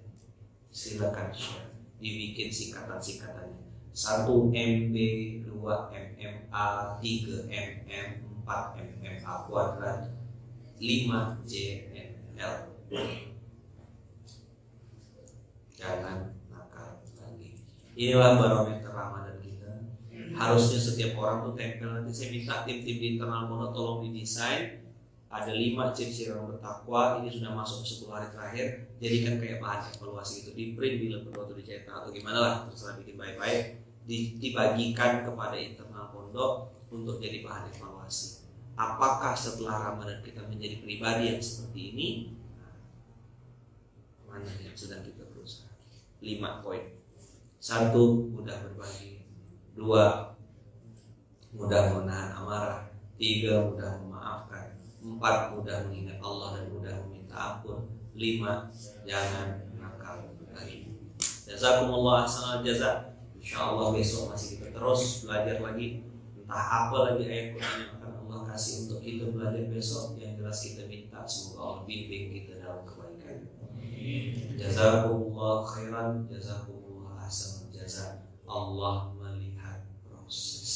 Speaker 1: Silakan share, dibikin singkatan-singkatannya. 1 MB, 2 MMA, 3 MM, 4 MMA kuadrat, 5 JNL. Jangan nakal lagi. Inilah barometer Ramadan kita. Harusnya setiap orang tuh tempel. Nanti saya minta tim-tim di internal Pondok tolong didesain. Ada 5 ciri-ciri orang bertakwa. Ini sudah masuk 10 hari terakhir. Jadikan kayak bahan evaluasi itu. Di print bila perlu atau dicetak atau gimana lah, terserah bikin baik-baik. Dibagikan kepada internal Pondok untuk jadi bahan evaluasi. Apakah setelah Ramadan kita menjadi pribadi yang seperti ini? Mana yang sedang kita berusaha? 5 poin. 1, mudah berbagi. 2, mudah menahan amarah. 3, mudah memaafkan. 4, mudah mengingat Allah dan mudah meminta ampun. 5, jangan nakal lagi. Jazakumullah ahsanal jazaa. Insyaallah besok masih kita terus belajar lagi. Entah apa lagi ayat Quran yang akan Allah kasih untuk kita belajar besok. Yang jelas kita minta semoga Allah bimbing kita dalam kebaikan. Jazakumullah khairan, jazakumullah ahsanal jazaa. Allah melihat proses.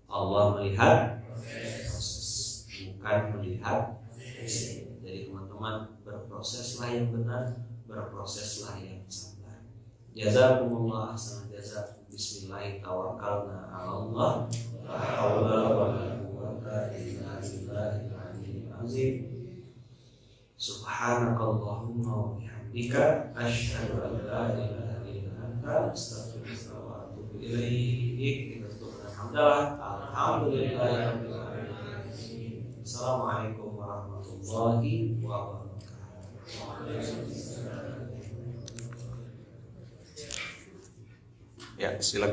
Speaker 1: Allah melihat proses, bukan melihat hasil. Jadi teman-teman, berproseslah yang benar, berproseslah yang sabar. Jazakumullah ahsanal jazaa. Bismillahirrahmanirrahim. Tawakkalna 'ala Allah. La haula wa la quwwata illa billahil aliyyil azim. Subhanakallahumma wa bihamdika asyhadu an la ilaha illa anta astaghfiruka wa atubu ilaik. Kita tutup dengan hamdalah. Alhamdulillahirabbil alamin. Assalamualaikum warahmatullahi wabarakatuh. Ya, silakan.